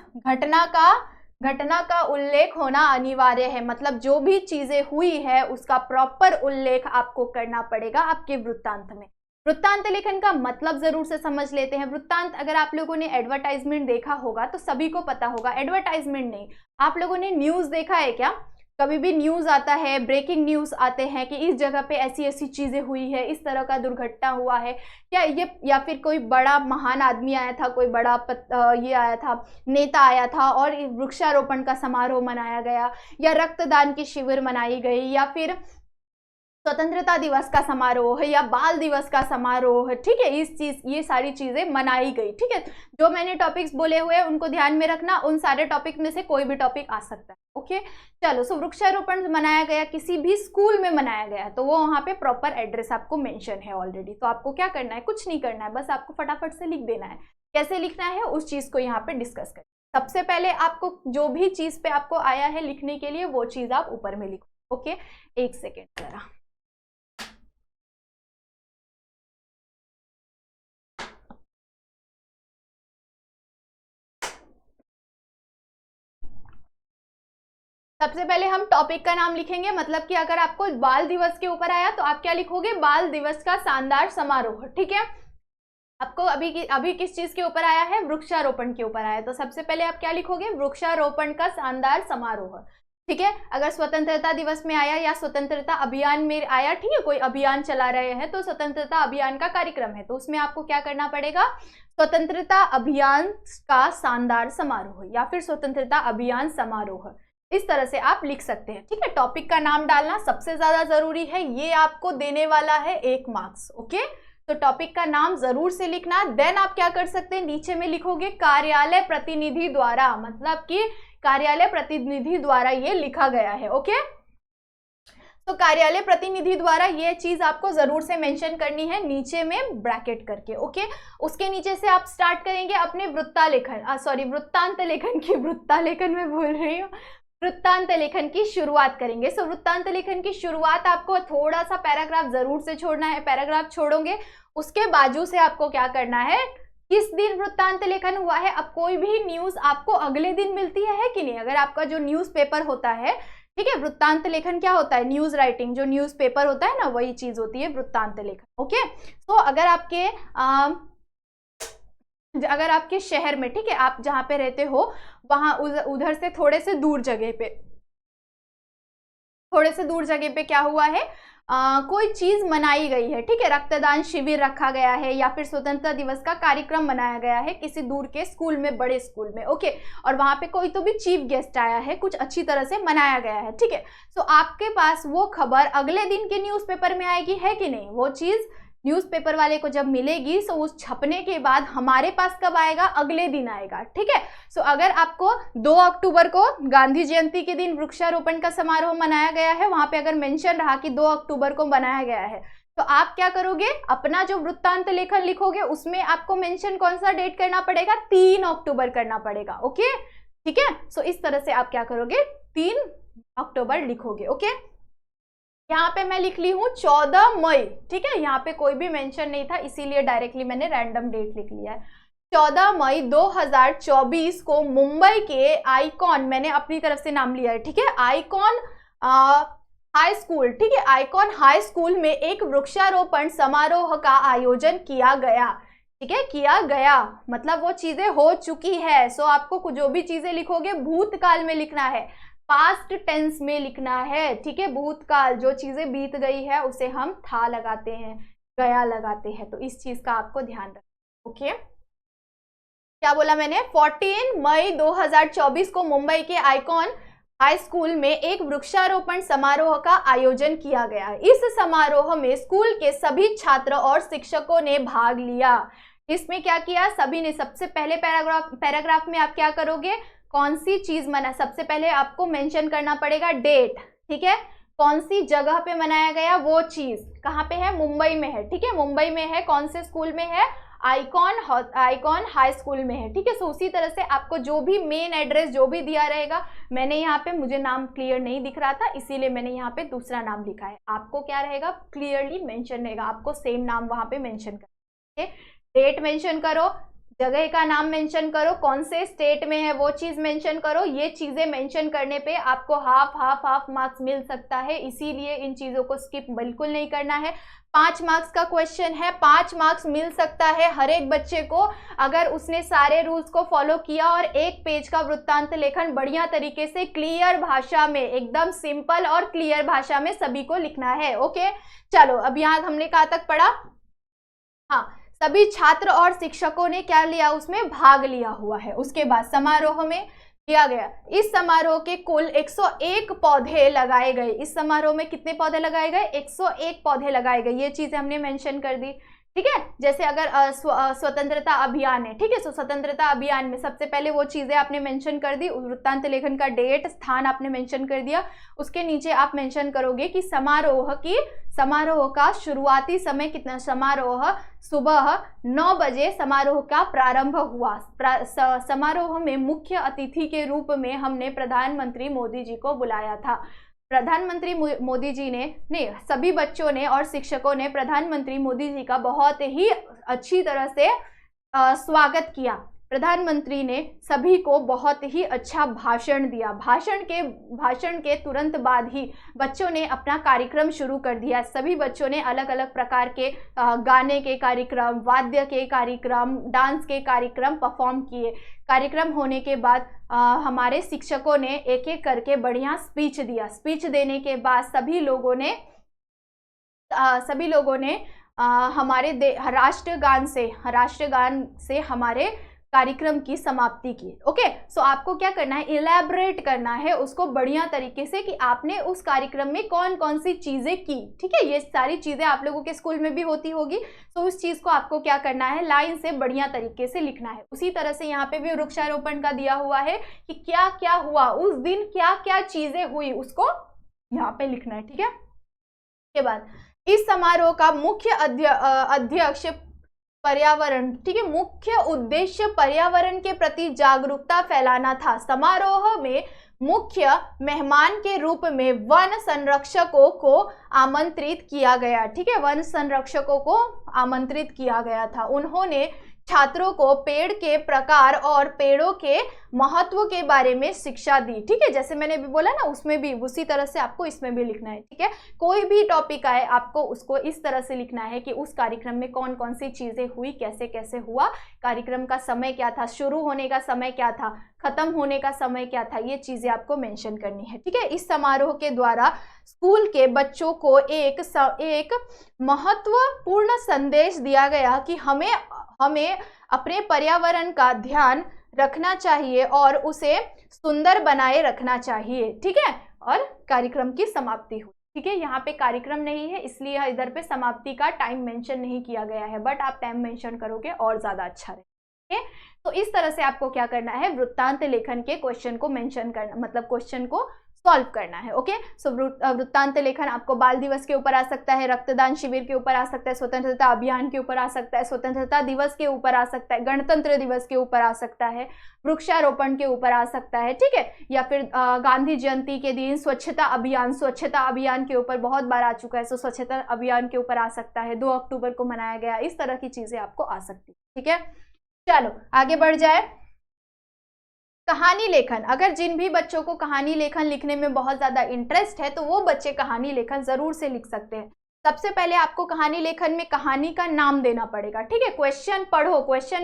घटना का उल्लेख होना अनिवार्य है, मतलब जो भी चीजें हुई है उसका प्रॉपर उल्लेख आपको करना पड़ेगा आपके वृत्तांत में। वृत्तांत लेखन का मतलब जरूर से समझ लेते हैं। वृत्तांत, अगर आप लोगों ने एडवर्टाइजमेंट देखा होगा तो सभी को पता होगा, एडवर्टाइजमेंट नहीं, आप लोगों ने न्यूज देखा है क्या? कभी भी न्यूज आता है, ब्रेकिंग न्यूज आते हैं कि इस जगह पे ऐसी ऐसी चीजें हुई है, इस तरह का दुर्घटना हुआ है, या फिर कोई बड़ा महान आदमी आया था, कोई बड़ा ये आया था, नेता आया था और वृक्षारोपण का समारोह मनाया गया, या रक्तदान की शिविर मनाई गई, या फिर स्वतंत्रता दिवस का समारोह है, या बाल दिवस का समारोह है, ठीक है। ये सारी चीजें मनाई गई, ठीक है। जो मैंने टॉपिक्स बोले हुए हैं उनको ध्यान में रखना, उन सारे टॉपिक में से कोई भी टॉपिक आ सकता है, ओके। चलो, सो वृक्षारोपण मनाया गया, किसी भी स्कूल में मनाया गया, तो वो वहां पे प्रॉपर एड्रेस आपको मेंशन है ऑलरेडी। तो आपको क्या करना है? कुछ नहीं करना है, बस आपको फटाफट से लिख देना है। कैसे लिखना है उस चीज को यहाँ पे डिस्कस करें। सबसे पहले आपको जो भी चीज पे आपको आया है लिखने के लिए, वो चीज आप ऊपर में लिखो, ओके। 1 सेकेंड जरा। सबसे पहले हम टॉपिक का नाम लिखेंगे, मतलब कि अगर आपको बाल दिवस के ऊपर आया तो आप क्या लिखोगे? बाल दिवस का शानदार समारोह, ठीक है। आपको अभी किस चीज के ऊपर आया है? वृक्षारोपण के ऊपर आया, तो सबसे पहले आप क्या लिखोगे? वृक्षारोपण का शानदार समारोह, ठीक है। अगर स्वतंत्रता दिवस में आया या स्वतंत्रता अभियान में आया, ठीक है, कोई अभियान चला रहे हैं तो स्वतंत्रता अभियान का कार्यक्रम है, तो उसमें आपको क्या करना पड़ेगा? स्वतंत्रता अभियान का शानदार समारोह या फिर स्वतंत्रता अभियान समारोह, इस तरह से आप लिख सकते हैं। ठीक है, टॉपिक का नाम डालना सबसे ज्यादा जरूरी है, ये आपको देने वाला है 1 मार्क्स। ओके, तो टॉपिक का नाम जरूर से लिखना। देन आप क्या कर सकते हैं, नीचे में लिखोगे कार्यालय प्रतिनिधि द्वारा, मतलब कि कार्यालय प्रतिनिधि द्वारा ये लिखा गया है। ओके, तो कार्यालय प्रतिनिधि द्वारा ये चीज आपको जरूर से मेंशन करनी है नीचे में ब्रैकेट करके। ओके, उसके नीचे से आप स्टार्ट करेंगे अपने वृत्तांत लेखन में भूल रही हूँ, वृत्तांत लेखन की शुरुआत करेंगे। सो वृत्तांत लेखन की शुरुआत आपको थोड़ा सा पैराग्राफ जरूर से छोड़ना है, पैराग्राफ छोड़ोगे उसके बाजू से आपको क्या करना है, किस दिन वृत्तांत लेखन हुआ है। अब कोई भी न्यूज आपको अगले दिन मिलती है कि नहीं, अगर आपका जो न्यूज पेपर होता है, ठीक है, वृत्तांत लेखन क्या होता है, न्यूज राइटिंग, जो न्यूज पेपर होता है ना, वही चीज होती है वृत्तांत लेखन। ओके, तो अगर आपके शहर में, ठीक है, आप जहां पे रहते हो वहां उधर से थोड़े से दूर जगह पे क्या हुआ है, कोई चीज मनाई गई है, ठीक है, रक्तदान शिविर रखा गया है या फिर स्वतंत्रता दिवस का कार्यक्रम मनाया गया है किसी दूर के स्कूल में, बड़े स्कूल में। ओके, और वहां पे कोई तो भी चीफ गेस्ट आया है, कुछ अच्छी तरह से मनाया गया है। ठीक है, तो आपके पास वो खबर अगले दिन के न्यूज़पेपर में आएगी, है कि नहीं, वो चीज न्यूज़पेपर वाले को जब मिलेगी तो उस छपने के बाद हमारे पास कब आएगा, अगले दिन आएगा। ठीक है, सो अगर आपको 2 अक्टूबर को गांधी जयंती के दिन वृक्षारोपण का समारोह मनाया गया है, वहां पे अगर मेंशन रहा कि 2 अक्टूबर को मनाया गया है, तो आप क्या करोगे, अपना जो वृत्तांत लेखन लिखोगे उसमें आपको मेंशन कौन सा डेट करना पड़ेगा, 3 अक्टूबर करना पड़ेगा। ओके, ठीक है, सो इस तरह से आप क्या करोगे, 3 अक्टूबर लिखोगे। ओके, यहाँ पे मैं लिख ली हूँ 14 मई, ठीक है, यहाँ पे कोई भी मेंशन नहीं था इसीलिए डायरेक्टली मैंने रैंडम डेट लिख लिया है। 14 मई 2024 को मुंबई के आइकॉन, मैंने अपनी तरफ से नाम लिया है, ठीक है, आइकॉन हाई स्कूल, ठीक है, आइकॉन हाई स्कूल में एक वृक्षारोपण समारोह का आयोजन किया गया। ठीक है, किया गया मतलब वो चीजें हो चुकी है। सो आपको जो भी चीजें लिखोगे भूतकाल में लिखना है, पास्ट टेंस में लिखना है। ठीक है, भूतकाल, जो चीजें बीत गई है उसे हम था लगाते हैं, गया लगाते हैं, तो इस चीज का आपको ध्यान रखना। ओके, क्या बोला मैंने, 14 मई 2024 को मुंबई के आइकॉन हाई स्कूल में एक वृक्षारोपण समारोह का आयोजन किया गया। इस समारोह में स्कूल के सभी छात्र और शिक्षकों ने भाग लिया। इसमें क्या किया, सभी ने। सबसे पहले पैराग्राफ में आप क्या करोगे, कौन सी चीज मना, सबसे पहले आपको मेंशन करना पड़ेगा डेट, ठीक है, कौन सी जगह पे मनाया गया, वो चीज कहाँ पे है, मुंबई में है। ठीक है, मुंबई में है, कौन से स्कूल में है, आइकॉन हाई स्कूल में है। ठीक है, सो उसी तरह से आपको जो भी मेन एड्रेस जो भी दिया रहेगा, मैंने यहाँ पे, मुझे नाम क्लियर नहीं दिख रहा था इसीलिए मैंने यहाँ पे दूसरा नाम लिखा है, आपको क्या रहेगा, क्लियरली मेंशन रहेगा, आपको सेम नाम वहां पे मेंशन करना है। डेट मेंशन करो, जगह का नाम मेंशन करो, कौन से स्टेट में है वो चीज मेंशन करो। ये चीजें मेंशन करने पे आपको हाफ मार्क्स मिल सकता है, इसीलिए इन चीजों को स्किप बिल्कुल नहीं करना है। 5 मार्क्स का क्वेश्चन है, 5 मार्क्स मिल सकता है हर एक बच्चे को अगर उसने सारे रूल्स को फॉलो किया और 1 पेज का वृत्तांत लेखन बढ़िया तरीके से क्लियर भाषा में, एकदम सिंपल और क्लियर भाषा में सभी को लिखना है। ओके, चलो अब यहाँ हमने कहाँ तक पढ़ा, हाँ, सभी छात्र और शिक्षकों ने क्या लिया, उसमें भाग लिया हुआ है। उसके बाद समारोह में किया गया, इस समारोह के कुल 101 पौधे लगाए गए। इस समारोह में कितने पौधे लगाए गए, 101 पौधे लगाए गए, ये चीजें हमने मेंशन कर दी। ठीक है, जैसे अगर स्वतंत्रता अभियान है, ठीक है, तो स्वतंत्रता अभियान में सबसे पहले वो चीजें आपने मेंशन कर दी, वृत्तांत लेखन का डेट, स्थान आपने मेंशन कर दिया। उसके नीचे आप मेंशन करोगे कि समारोह का शुरुआती समय कितना, समारोह सुबह 9 बजे समारोह का प्रारंभ हुआ। समारोह में मुख्य अतिथि के रूप में हमने प्रधानमंत्री मोदी जी को बुलाया था। प्रधानमंत्री मोदी जी ने सभी बच्चों ने और शिक्षकों ने प्रधानमंत्री मोदी जी का बहुत ही अच्छी तरह से स्वागत किया। प्रधानमंत्री ने सभी को बहुत ही अच्छा भाषण दिया। भाषण के तुरंत बाद ही बच्चों ने अपना कार्यक्रम शुरू कर दिया। सभी बच्चों ने अलग अलग प्रकार के गाने के कार्यक्रम, वाद्य के कार्यक्रम, डांस के कार्यक्रम परफॉर्म किए। कार्यक्रम होने के बाद हमारे शिक्षकों ने एक एक करके बढ़िया स्पीच दिया। स्पीच देने के बाद सभी लोगों ने हमारे राष्ट्रगान से हमारे कार्यक्रम की समाप्ति की। ओके, सो आपको क्या करना है, इलैबोरेट करना है उसको बढ़िया तरीके से कि आपने उस कार्यक्रम में कौन कौन सी चीजें की। ठीक है, ये सारी चीजें आप लोगों के स्कूल में भी होती होगी, तो उस चीज को आपको क्या करना है, लाइन से बढ़िया तरीके से लिखना है। उसी तरह से यहाँ पे भी वृक्षारोपण का दिया हुआ है कि क्या क्या हुआ उस दिन, क्या क्या चीजें हुई, उसको यहाँ पे लिखना है। ठीक है, के बाद इस समारोह का मुख्य अध्यक्ष पर्यावरण, ठीक है, मुख्य उद्देश्य पर्यावरण के प्रति जागरूकता फैलाना था। समारोह में मुख्य मेहमान के रूप में वन संरक्षकों को आमंत्रित किया गया। ठीक है, वन संरक्षकों को आमंत्रित किया गया था। उन्होंने छात्रों को पेड़ के प्रकार और पेड़ों के महत्व के बारे में शिक्षा दी। ठीक है, जैसे मैंने भी बोला ना, उसमें भी उसी तरह से आपको इसमें भी लिखना है। ठीक है, कोई भी टॉपिक आए आपको उसको इस तरह से लिखना है कि उस कार्यक्रम में कौन कौन सी चीजें हुई, कैसे कैसे हुआ, कार्यक्रम का समय क्या था, शुरू होने का समय क्या था, खत्म होने का समय क्या था, ये चीजें आपको मेंशन करनी है। ठीक है, इस समारोह के द्वारा स्कूल के बच्चों को एक महत्वपूर्ण संदेश दिया गया कि हमें अपने पर्यावरण का ध्यान रखना चाहिए और उसे सुंदर बनाए रखना चाहिए। ठीक है, और कार्यक्रम की समाप्ति हुई। ठीक है, यहाँ पे कार्यक्रम नहीं है इसलिए इधर पे समाप्ति का टाइम मेंशन नहीं किया गया है, बट आप टाइम मेंशन करोगे और ज्यादा अच्छा रहेगा। तो इस तरह से आपको क्या करना है, वृत्तांत लेखन के क्वेश्चन को मेंशन करना, मतलब क्वेश्चन को सॉल्व करना है। ओके, सो वृत्तांत लेखन आपको बाल दिवस के ऊपर आ सकता है, रक्तदान शिविर के ऊपर आ सकता है, स्वतंत्रता अभियान के ऊपर आ सकता है, स्वतंत्रता दिवस के ऊपर आ सकता है, गणतंत्र दिवस के ऊपर आ सकता है, वृक्षारोपण के ऊपर आ सकता है। ठीक है, या फिर गांधी जयंती के दिन स्वच्छता अभियान के ऊपर बहुत बार आ चुका है, सो स्वच्छता अभियान के ऊपर आ सकता है, 2 अक्टूबर को मनाया गया, इस तरह की चीजें आपको आ सकती है। ठीक है, चलो आगे बढ़ जाए। कहानी लेखन, अगर जिन भी बच्चों को कहानी लेखन लिखने में बहुत ज्यादा इंटरेस्ट है तो वो बच्चे कहानी लेखन जरूर से लिख सकते हैं। सबसे पहले आपको कहानी लेखन में कहानी का नाम देना पड़ेगा। ठीक है, क्वेश्चन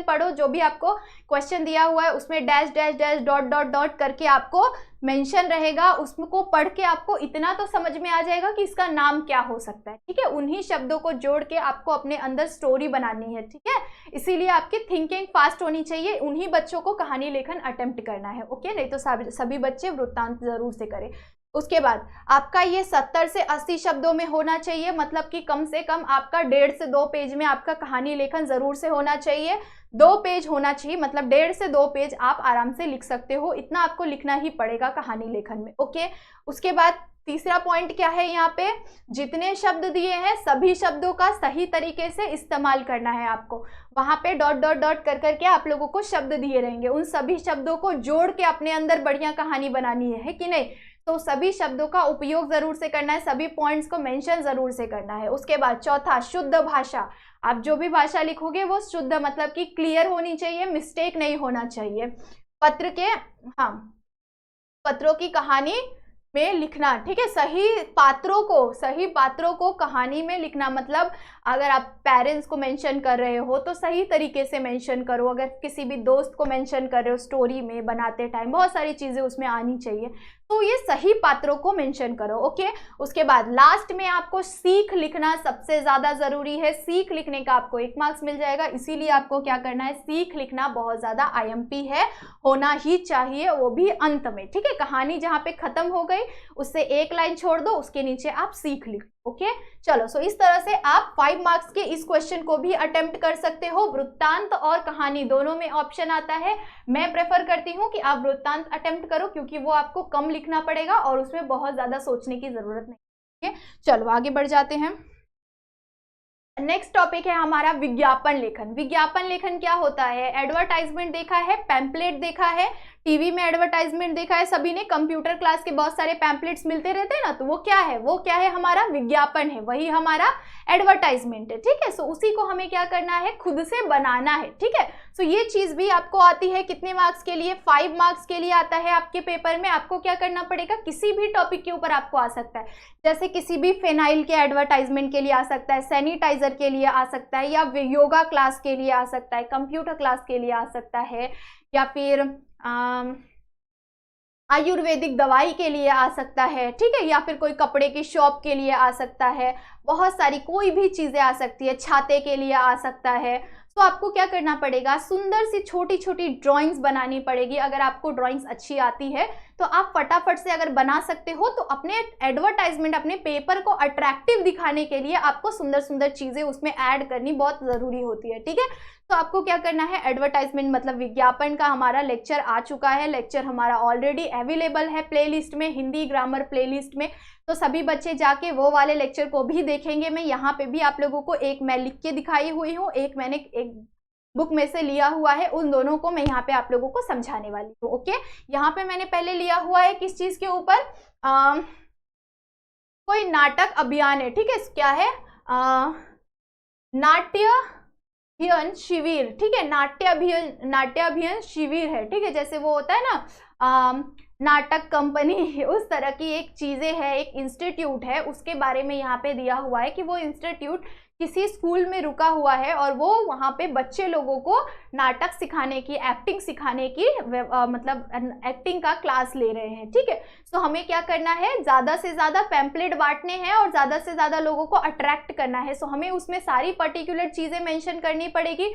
पढ़ो, जो भी आपको क्वेश्चन दिया हुआ है उसमें dash dash dash dot dot dot करके आपको मेंशन रहेगा, उसको पढ़ के आपको इतना तो समझ में आ जाएगा कि इसका नाम क्या हो सकता है। ठीक है, उन्हीं शब्दों को जोड़ के आपको अपने अंदर स्टोरी बनानी है। ठीक है, इसीलिए आपकी थिंकिंग फास्ट होनी चाहिए, उन्हीं बच्चों को कहानी लेखन अटेम्प्ट करना है। ओके, नहीं तो सभी बच्चे वृत्तांत जरूर से करें। उसके बाद आपका ये 70 से 80 शब्दों में होना चाहिए, मतलब कि कम से कम आपका 1.5 से 2 पेज में आपका कहानी लेखन जरूर से होना चाहिए। 2 पेज होना चाहिए, मतलब 1.5 से 2 पेज आप आराम से लिख सकते हो, इतना आपको लिखना ही पड़ेगा कहानी लेखन में। ओके, उसके बाद तीसरा पॉइंट क्या है, यहाँ पे जितने शब्द दिए हैं सभी शब्दों का सही तरीके से इस्तेमाल करना है आपको। वहां पे डॉट डॉट डॉट कर करके आप लोगों को शब्द दिए रहेंगे, उन सभी शब्दों को जोड़ के अपने अंदर बढ़िया कहानी बनानी है कि नहीं। तो सभी शब्दों का उपयोग जरूर से करना है, सभी पॉइंट्स को मेंशन जरूर से करना है। उसके बाद चौथा, शुद्ध भाषा। आप जो भी भाषा लिखोगे वो शुद्ध, मतलब कि क्लियर होनी चाहिए, मिस्टेक नहीं होना चाहिए। पत्रों की कहानी में लिखना। ठीक है, सही पात्रों को कहानी में लिखना, मतलब अगर आप पेरेंट्स को मेंशन कर रहे हो तो सही तरीके से मेंशन करो, अगर किसी भी दोस्त को मेंशन कर रहे हो स्टोरी में बनाते टाइम, बहुत सारी चीजें उसमें आनी चाहिए, तो ये सही पात्रों को मेंशन करो। ओके, उसके बाद लास्ट में आपको सीख लिखना सबसे ज्यादा जरूरी है। सीख लिखने का आपको 1 मार्क्स मिल जाएगा, इसीलिए आपको क्या करना है, सीख लिखना बहुत ज्यादा IMP है, होना ही चाहिए, वो भी अंत में। ठीक है, कहानी जहां पे खत्म हो गई उससे 1 लाइन छोड़ दो, उसके नीचे आप सीख लिखो। ओके, चलो, सो इस तरह से आप 5 मार्क्स के इस क्वेश्चन को भी अटेम्प्ट कर सकते हो। वृत्तांत और कहानी दोनों में ऑप्शन आता है, मैं प्रेफर करती हूँ कि आप वृत्तांत अटेम्प्ट करो, क्योंकि वो आपको कम लिखना पड़ेगा और उसमें बहुत ज्यादा सोचने की जरूरत नहीं। ठीक है, चलो आगे बढ़ जाते हैं। नेक्स्ट टॉपिक है हमारा विज्ञापन लेखन। विज्ञापन लेखन क्या होता है, एडवर्टाइजमेंट देखा है, पैम्पलेट देखा है, टीवी में एडवर्टाइजमेंट देखा है सभी ने, कंप्यूटर क्लास के बहुत सारे पैम्पलेट्स मिलते रहते हैं ना, तो वो क्या है हमारा विज्ञापन है, वही हमारा एडवर्टाइजमेंट है। ठीक है, सो उसी को हमें क्या करना है, खुद से बनाना है। ठीक है, सो ये चीज भी आपको आती है, कितने मार्क्स के लिए, 5 मार्क्स के लिए आता है आपके पेपर में। आपको क्या करना पड़ेगा, किसी भी टॉपिक के ऊपर आपको आ सकता है, जैसे किसी भी फिनाइल के एडवर्टाइजमेंट के लिए आ सकता है, सैनिटाइजर के लिए आ सकता है, या योगा क्लास के लिए आ सकता है, कंप्यूटर क्लास के लिए आ सकता है, या फिर आयुर्वेदिक दवाई के लिए आ सकता है। ठीक है, या फिर कोई कपड़े की शॉप के लिए आ सकता है, बहुत सारी कोई भी चीजें आ सकती है, छाते के लिए आ सकता है। तो आपको क्या करना पड़ेगा, सुंदर सी छोटी छोटी ड्राइंग्स बनानी पड़ेगी। अगर आपको ड्राइंग्स अच्छी आती है तो आप फटाफट से अगर बना सकते हो, तो अपने एडवर्टाइजमेंट, अपने पेपर को अट्रैक्टिव दिखाने के लिए आपको सुंदर सुंदर चीजें उसमें ऐड करनी बहुत जरूरी होती है, ठीक है। तो आपको क्या करना है, एडवर्टाइजमेंट मतलब विज्ञापन का हमारा लेक्चर आ चुका है। लेक्चर हमारा ऑलरेडी अवेलेबल है प्लेलिस्ट में, हिंदी ग्रामर प्लेलिस्ट में, तो सभी बच्चे जाके वो वाले लेक्चर को भी देखेंगे। मैं यहाँ पे भी आप लोगों को एक मैं लिख के दिखाई हुई हूँ, एक मैंने एक बुक में से लिया हुआ है, उन दोनों को मैं यहाँ पे आप लोगों को समझाने वाली हूँ। ओके, यहाँ पे मैंने पहले लिया हुआ है किस चीज के ऊपर, कोई नाटक अभियान है, ठीक है। क्या है, नाट्याभियान शिविर, ठीक है, नाट्याभियान शिविर है, ठीक है। जैसे वो होता है ना नाटक कंपनी, उस तरह की एक चीजें है, एक इंस्टीट्यूट है, उसके बारे में यहाँ पे दिया हुआ है कि वो इंस्टीट्यूट किसी स्कूल में रुका हुआ है और वो वहाँ पे बच्चे लोगों को नाटक सिखाने की, एक्टिंग सिखाने की मतलब एक्टिंग का क्लास ले रहे हैं, ठीक है। तो हमें क्या करना है, ज़्यादा से ज़्यादा पैम्पलेट बांटने हैं और ज़्यादा से ज़्यादा लोगों को अट्रैक्ट करना है। सो हमें उसमें सारी पर्टिकुलर चीज़ें मेंशन करनी पड़ेगी,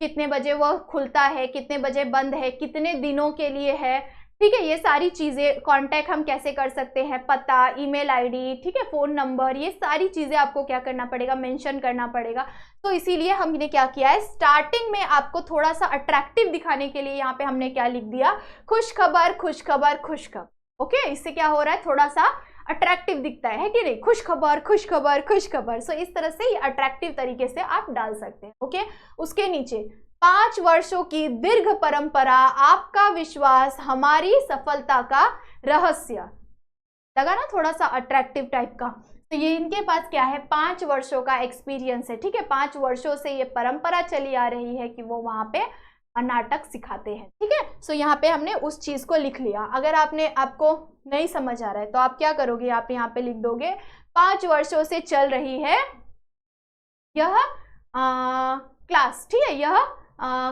कितने बजे वो खुलता है, कितने बजे बंद है, कितने दिनों के लिए है, ठीक है। ये सारी चीज़ें, कांटेक्ट हम कैसे कर सकते हैं, पता, ईमेल आईडी, ठीक है, फ़ोन नंबर, ये सारी चीज़ें आपको क्या करना पड़ेगा, मेंशन करना पड़ेगा। तो इसीलिए हमने क्या किया है, स्टार्टिंग में आपको थोड़ा सा अट्रैक्टिव दिखाने के लिए यहाँ पे हमने क्या लिख दिया, खुश खबर खुश खबर खुश खबर। ओके, इससे क्या हो रहा है, थोड़ा सा अट्रैक्टिव दिखता है कि नहीं, खुश खबर खुश खबर खुश खबर। सो इस तरह से ये अट्रैक्टिव तरीके से आप डाल सकते हैं। ओके, उसके नीचे 5 वर्षों की दीर्घ परंपरा, आपका विश्वास हमारी सफलता का रहस्य, लगा ना थोड़ा सा अट्रैक्टिव टाइप का। तो ये इनके पास क्या है, 5 वर्षों का एक्सपीरियंस है, ठीक है। 5 वर्षों से ये परंपरा चली आ रही है कि वो वहां पे नाटक सिखाते हैं, ठीक है। सो यहाँ पे हमने उस चीज को लिख लिया। अगर आपको नहीं समझ आ रहा है तो आप क्या करोगे, आप यहाँ पे लिख दोगे 5 वर्षों से चल रही है यह क्लास, ठीक है, यह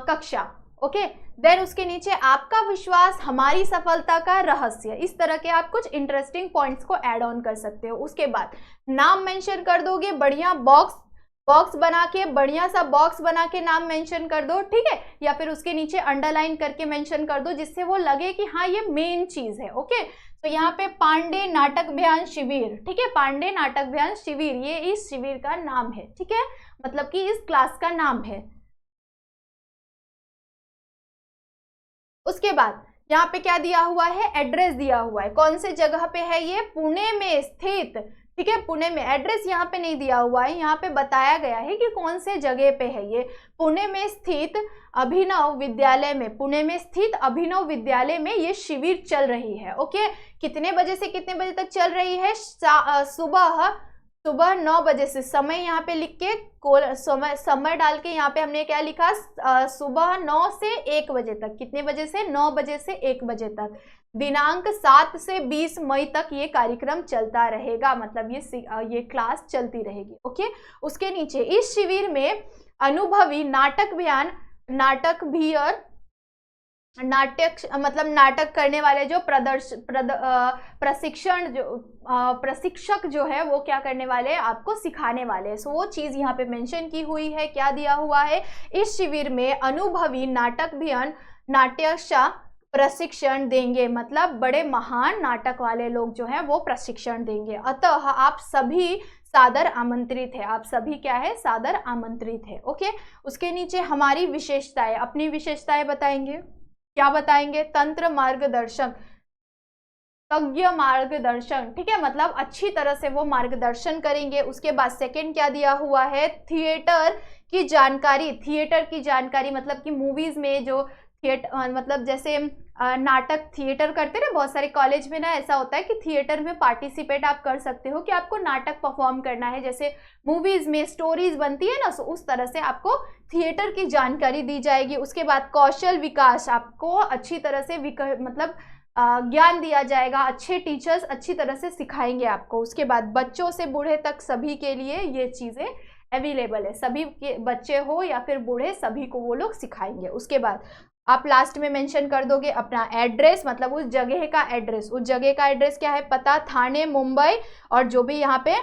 कक्षा। ओके, देन उसके नीचे आपका विश्वास हमारी सफलता का रहस्य। इस तरह के आप कुछ इंटरेस्टिंग पॉइंट्स को ऐड ऑन कर सकते हो। उसके बाद नाम मेंशन कर दोगे, बढ़िया बॉक्स बना के, बढ़िया सा बॉक्स बना के नाम मेंशन कर दो, ठीक है, या फिर उसके नीचे अंडरलाइन करके मेंशन कर दो, जिससे वो लगे कि हाँ ये मेन चीज है। ओके, तो यहाँ पे पांडे नाटक अभियान शिविर, ठीक है, पांडे नाटक अभियान शिविर, ये इस शिविर का नाम है, ठीक है, मतलब कि इस क्लास का नाम है। उसके बाद यहाँ पे क्या दिया हुआ है, एड्रेस दिया हुआ है, कौन से जगह पे है ये, पुणे में स्थित, ठीक है, पुणे में। एड्रेस यहाँ पे नहीं दिया हुआ है, यहाँ पे बताया गया है कि कौन से जगह पे है ये, पुणे में स्थित अभिनव विद्यालय में, पुणे में स्थित अभिनव विद्यालय में ये शिविर चल रही है। ओके, कितने बजे से कितने बजे तक चल रही है, सुबह 9 बजे से। समय यहाँ पे लिख के समय डाल के यहाँ पे हमने क्या लिखा, सुबह 9 से 1 बजे तक। कितने बजे से, 9 बजे से 1 बजे तक। दिनांक 7 से 20 मई तक ये कार्यक्रम चलता रहेगा, मतलब ये क्लास चलती रहेगी। ओके, उसके नीचे इस शिविर में अनुभवी मतलब नाटक करने वाले जो प्रशिक्षक जो है वो क्या करने वाले हैं, आपको सिखाने वाले हैं। सो वो चीज यहाँ पे मेंशन की हुई है। क्या दिया हुआ है, इस शिविर में अनुभवी नाट्यशा प्रशिक्षण देंगे, मतलब बड़े महान नाटक वाले लोग जो हैं वो प्रशिक्षण देंगे। अतः आप सभी सादर आमंत्रित है, आप सभी क्या है, सादर आमंत्रित है। ओके, उसके नीचे हमारी विशेषताएं, अपनी विशेषताएं बताएंगे। क्या बताएंगे, तंत्र मार्गदर्शक, तज्ञ मार्गदर्शन, ठीक है, मतलब अच्छी तरह से वो मार्गदर्शन करेंगे। उसके बाद सेकंड क्या दिया हुआ है, थिएटर की जानकारी। थिएटर की जानकारी मतलब कि मूवीज में जो थिएटर, मतलब जैसे नाटक थिएटर करते ना, बहुत सारे कॉलेज में ना ऐसा होता है कि थिएटर में पार्टिसिपेट आप कर सकते हो कि आपको नाटक परफॉर्म करना है, जैसे मूवीज में स्टोरीज बनती है ना, सो उस तरह से आपको थिएटर की जानकारी दी जाएगी। उसके बाद कौशल विकास, आपको अच्छी तरह से मतलब ज्ञान दिया जाएगा, अच्छे टीचर्स अच्छी तरह से सिखाएंगे आपको। उसके बाद बच्चों से बूढ़े तक सभी के लिए ये चीज़ें अवेलेबल है, सभी के बच्चे हो या फिर बूढ़े, सभी को वो लोग सिखाएंगे। उसके बाद आप लास्ट में मेंशन कर दोगे अपना एड्रेस, मतलब उस जगह का एड्रेस। उस जगह का एड्रेस क्या है, पता, थाने, मुंबई, और जो भी यहाँ पे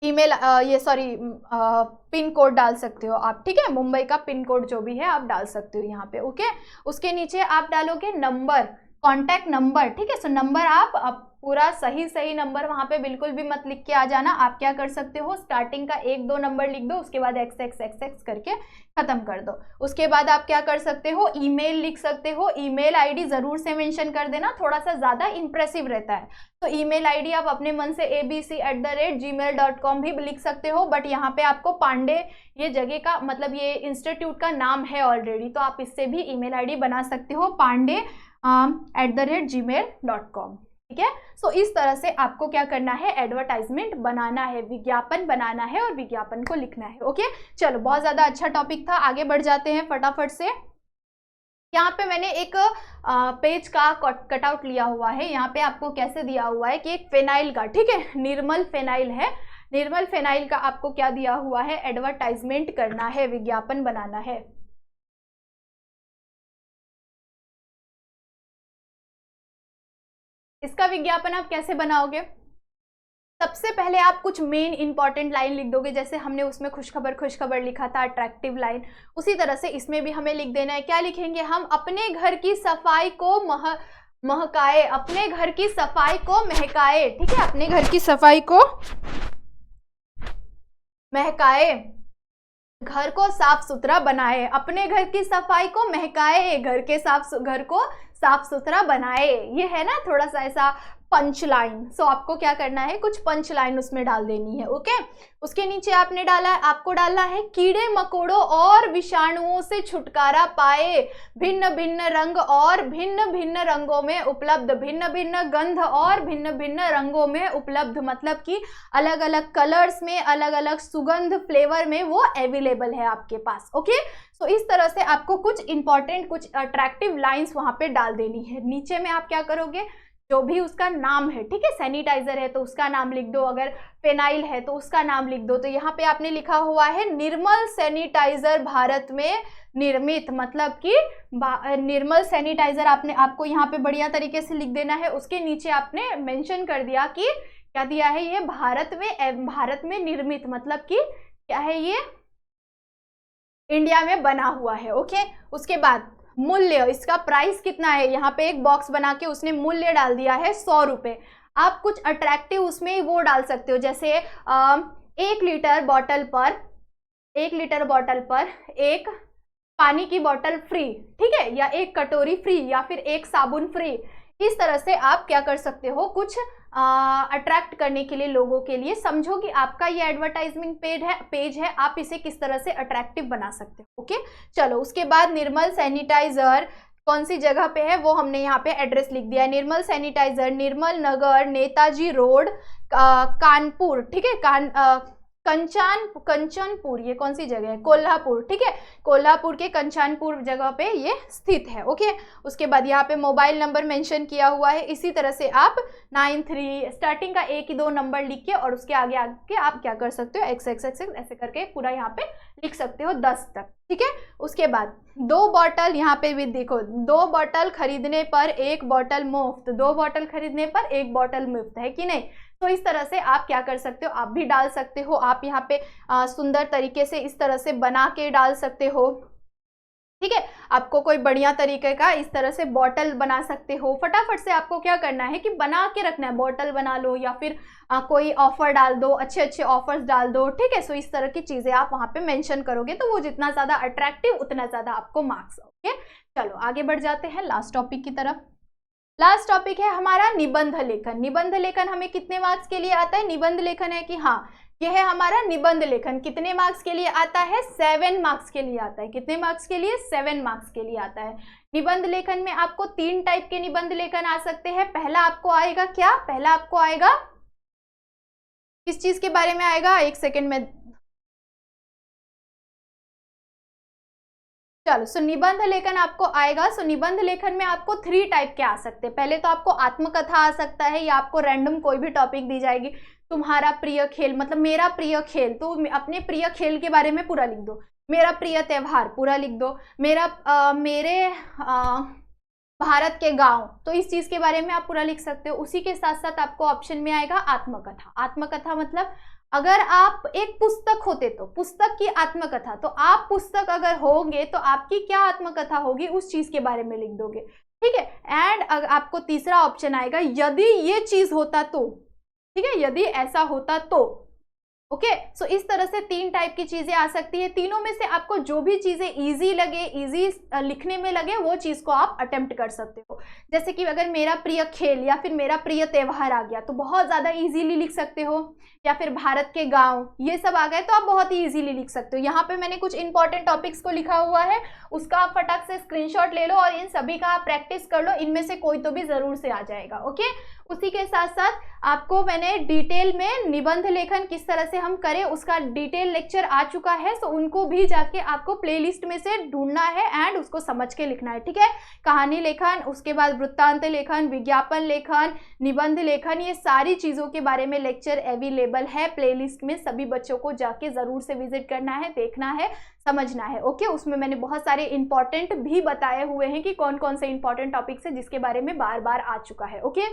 ईमेल ये सॉरी पिन कोड डाल सकते हो आप, ठीक है, मुंबई का पिन कोड जो भी है आप डाल सकते हो यहाँ पे, ओके। उसके नीचे आप डालोगे नंबर, कॉन्टैक्ट नंबर, ठीक है। सो नंबर आप पूरा सही नंबर वहां पे बिल्कुल भी मत लिख के आ जाना। आप क्या कर सकते हो, स्टार्टिंग का 1-2 नंबर लिख दो, उसके बाद XXXX करके खत्म कर दो। उसके बाद आप क्या कर सकते हो, ईमेल लिख सकते हो। ईमेल आईडी जरूर से मेंशन कर देना, थोड़ा सा ज्यादा इंप्रेसिव रहता है। तो ईमेल आईडी आप अपने मन से abc@gmail.com भी लिख सकते हो, बट यहाँ पे आपको पांडे ये जगह का मतलब ये इंस्टीट्यूट का नाम है ऑलरेडी, तो आप इससे भी ईमेल आईडी बना सकते हो, पांडे@gmail.com, ठीक है। सो इस तरह से आपको क्या करना है, एडवर्टाइजमेंट बनाना है, विज्ञापन बनाना है और विज्ञापन को लिखना है, ओके। चलो, बहुत ज्यादा अच्छा टॉपिक था, आगे बढ़ जाते हैं फटाफट से। यहाँ पे मैंने एक पेज का कटआउट लिया हुआ है। यहाँ पे आपको कैसे दिया हुआ है कि एक फेनाइल का, ठीक है, निर्मल फेनाइल है, निर्मल फेनाइल का आपको क्या दिया हुआ है, एडवर्टाइजमेंट करना है, विज्ञापन बनाना है। इसका विज्ञापन आप कैसे बनाओगे, सबसे पहले आप कुछ मेन इंपॉर्टेंट लाइन लिख दोगे, जैसे हमने उसमें खुशखबर लिखा था, अट्रैक्टिव लाइन, उसी तरह से इसमें भी हमें लिख देना है। क्या लिखेंगे हम, अपने घर की सफाई को महकाए, अपने घर की सफाई को महकाए, ठीक है, अपने घर की सफाई को महकाए, घर को साफ सुथरा बनाए, अपने घर की सफाई को महकाए, घर को साफ सुथरा बनाए। ये है ना थोड़ा सा ऐसा पंच लाइन। सो आपको क्या करना है, कुछ पंच लाइन उसमें डाल देनी है, ओके। उसके नीचे आपको डालना है, कीड़े मकोड़ों और विषाणुओं से छुटकारा पाए, भिन्न भिन्न रंग और भिन्न भिन्न रंगों में उपलब्ध, भिन्न भिन्न गंध और भिन्न भिन्न रंगों में उपलब्ध, मतलब कि अलग अलग कलर्स में, अलग अलग सुगंध फ्लेवर में वो अवेलेबल है आपके पास, ओके। सो इस तरह से आपको कुछ इंपॉर्टेंट, कुछ अट्रैक्टिव लाइंस वहां पे डाल देनी है। नीचे में आप क्या करोगे, जो भी उसका नाम है, ठीक है, सैनिटाइजर है तो उसका नाम लिख दो, अगर फेनाइल है तो उसका नाम लिख दो। तो यहाँ पे आपने लिखा हुआ है निर्मल सैनिटाइजर भारत में निर्मित, मतलब कि निर्मल सैनिटाइजर आपको यहाँ पे बढ़िया तरीके से लिख देना है। उसके नीचे आपने मेंशन कर दिया कि क्या दिया है, ये भारत में निर्मित, मतलब कि क्या है, ये इंडिया में बना हुआ है, ओके। उसके बाद मूल्य, इसका प्राइस कितना है, यहाँ पे एक बॉक्स बना के उसने मूल्य डाल दिया है 100 रुपए। आप कुछ अट्रैक्टिव उसमें वो डाल सकते हो, जैसे 1 लीटर बॉटल पर एक पानी की बोतल फ्री, ठीक है, या 1 कटोरी फ्री, या फिर 1 साबुन फ्री। इस तरह से आप क्या कर सकते हो, कुछ अट्रैक्ट करने के लिए लोगों के लिए, समझो कि आपका ये एडवर्टाइजमेंट पेज है, आप इसे किस तरह से अट्रैक्टिव बना सकते हो, ओके। चलो, उसके बाद निर्मल सैनिटाइजर कौन सी जगह पे है वो हमने यहाँ पे एड्रेस लिख दिया है। निर्मल सैनिटाइजर निर्मल नगर, नेताजी रोड, कानपुर, ठीक है, कंचनपुर, ये कौन सी जगह है, कोल्हापुर, ठीक है, कोल्हापुर के कंचनपुर जगह पे ये स्थित है, ओके। उसके बाद यहाँ पे मोबाइल नंबर मेंशन किया हुआ है। इसी तरह से आप 93 स्टार्टिंग का 1 ही 2 नंबर लिख के और उसके आगे आप क्या कर सकते हो, XXXX ऐसे करके पूरा यहाँ पे लिख सकते हो 10 तक, ठीक है। उसके बाद 2 बॉटल, यहाँ पे भी देखो, 2 बॉटल खरीदने पर 1 बॉटल मुफ्त, 2 बॉटल खरीदने पर 1 बॉटल मुफ्त, है कि नहीं। तो इस तरह से आप क्या कर सकते हो, आप भी डाल सकते हो। आप यहाँ पे सुंदर तरीके से इस तरह से बना के डाल सकते हो, ठीक है। आपको कोई बढ़िया तरीके का इस तरह से बॉटल बना सकते हो। फटाफट से आपको क्या करना है कि बना के रखना है, बॉटल बना लो या फिर कोई ऑफर डाल दो, अच्छे अच्छे ऑफर्स डाल दो, ठीक है। सो इस तरह की चीजें आप वहां पे मेंशन करोगे तो वो जितना ज्यादा अट्रैक्टिव उतना ज्यादा आपको मार्क्स, ओके। चलो, आगे बढ़ जाते हैं लास्ट टॉपिक की तरफ। लास्ट टॉपिक है हमारा निबंध लेखन। निबंध लेखन हमें कितने मार्क्स के लिए आता है, निबंध लेखन है कि हाँ, यह है हमारा निबंध लेखन। कितने मार्क्स के लिए आता है, 7 मार्क्स के लिए आता है। कितने मार्क्स के लिए, 7 मार्क्स के लिए आता है। निबंध लेखन में आपको 3 टाइप के निबंध लेखन आ सकते हैं। पहला आपको आएगा क्या, पहला आपको आएगा किस चीज के बारे में आएगा, 1 सेकेंड में, चलो। सो निबंध लेखन आपको आएगा। सो निबंध लेखन में आपको 3 टाइप के आ सकते हैं। पहले तो आपको आत्मकथा आ सकता है, या आपको रैंडम कोई भी टॉपिक दी जाएगी, तुम्हारा प्रिय खेल, मतलब मेरा प्रिय खेल, तो अपने प्रिय खेल के बारे में पूरा लिख दो। मेरा प्रिय त्यौहार पूरा लिख दो। मेरे भारत के गांव, तो इस चीज के बारे में आप पूरा लिख सकते हो। उसी के साथ साथ आपको ऑप्शन में आएगा आत्मकथा। आत्मकथा मतलब अगर आप एक पुस्तक होते तो पुस्तक की आत्मकथा, तो आप पुस्तक अगर होंगे तो आपकी क्या आत्मकथा होगी उस चीज के बारे में लिख दोगे, ठीक है। एंड आपको तीसरा ऑप्शन आएगा यदि ये चीज होता तो, ठीक है, यदि ऐसा होता तो। ओके, सो इस तरह से 3 टाइप की चीजें आ सकती है। तीनों में से आपको जो भी चीजें इजी लगे, इजी लिखने में लगे, वो चीज को आप अटेम्प्ट कर सकते हो। जैसे कि अगर मेरा प्रिय खेल या फिर मेरा प्रिय त्योहार आ गया तो बहुत ज्यादा इजीली लिख सकते हो, या फिर भारत के गांव, ये सब आ गए तो आप बहुत ही इजीली लिख सकते हो। यहाँ पे मैंने कुछ इंपॉर्टेंट टॉपिक्स को लिखा हुआ है, उसका आप फटाक से स्क्रीनशॉट ले लो और इन सभी का आप प्रैक्टिस कर लो, इनमें से कोई तो भी जरूर से आ जाएगा। ओके, उसी के साथ साथ आपको मैंने डिटेल में निबंध लेखन किस तरह से हम करें उसका डिटेल लेक्चर आ चुका है, सो उनको भी जाके आपको प्लेलिस्ट में से ढूंढना है एंड उसको समझ के लिखना है, ठीक है। कहानी लेखन, उसके बाद वृत्तांत लेखन, विज्ञापन लेखन, निबंध लेखन, ये सारी चीजों के बारे में लेक्चर अवेलेबल है प्लेलिस्ट में। सभी बच्चों को जाके जरूर से विजिट करना है, देखना है, समझना है। ओके, उसमें मैंने बहुत सारे इंपॉर्टेंट भी बताए हुए हैं कि कौन कौन से इंपॉर्टेंट टॉपिक्स है जिसके बारे में बार बार आ चुका है। ओके,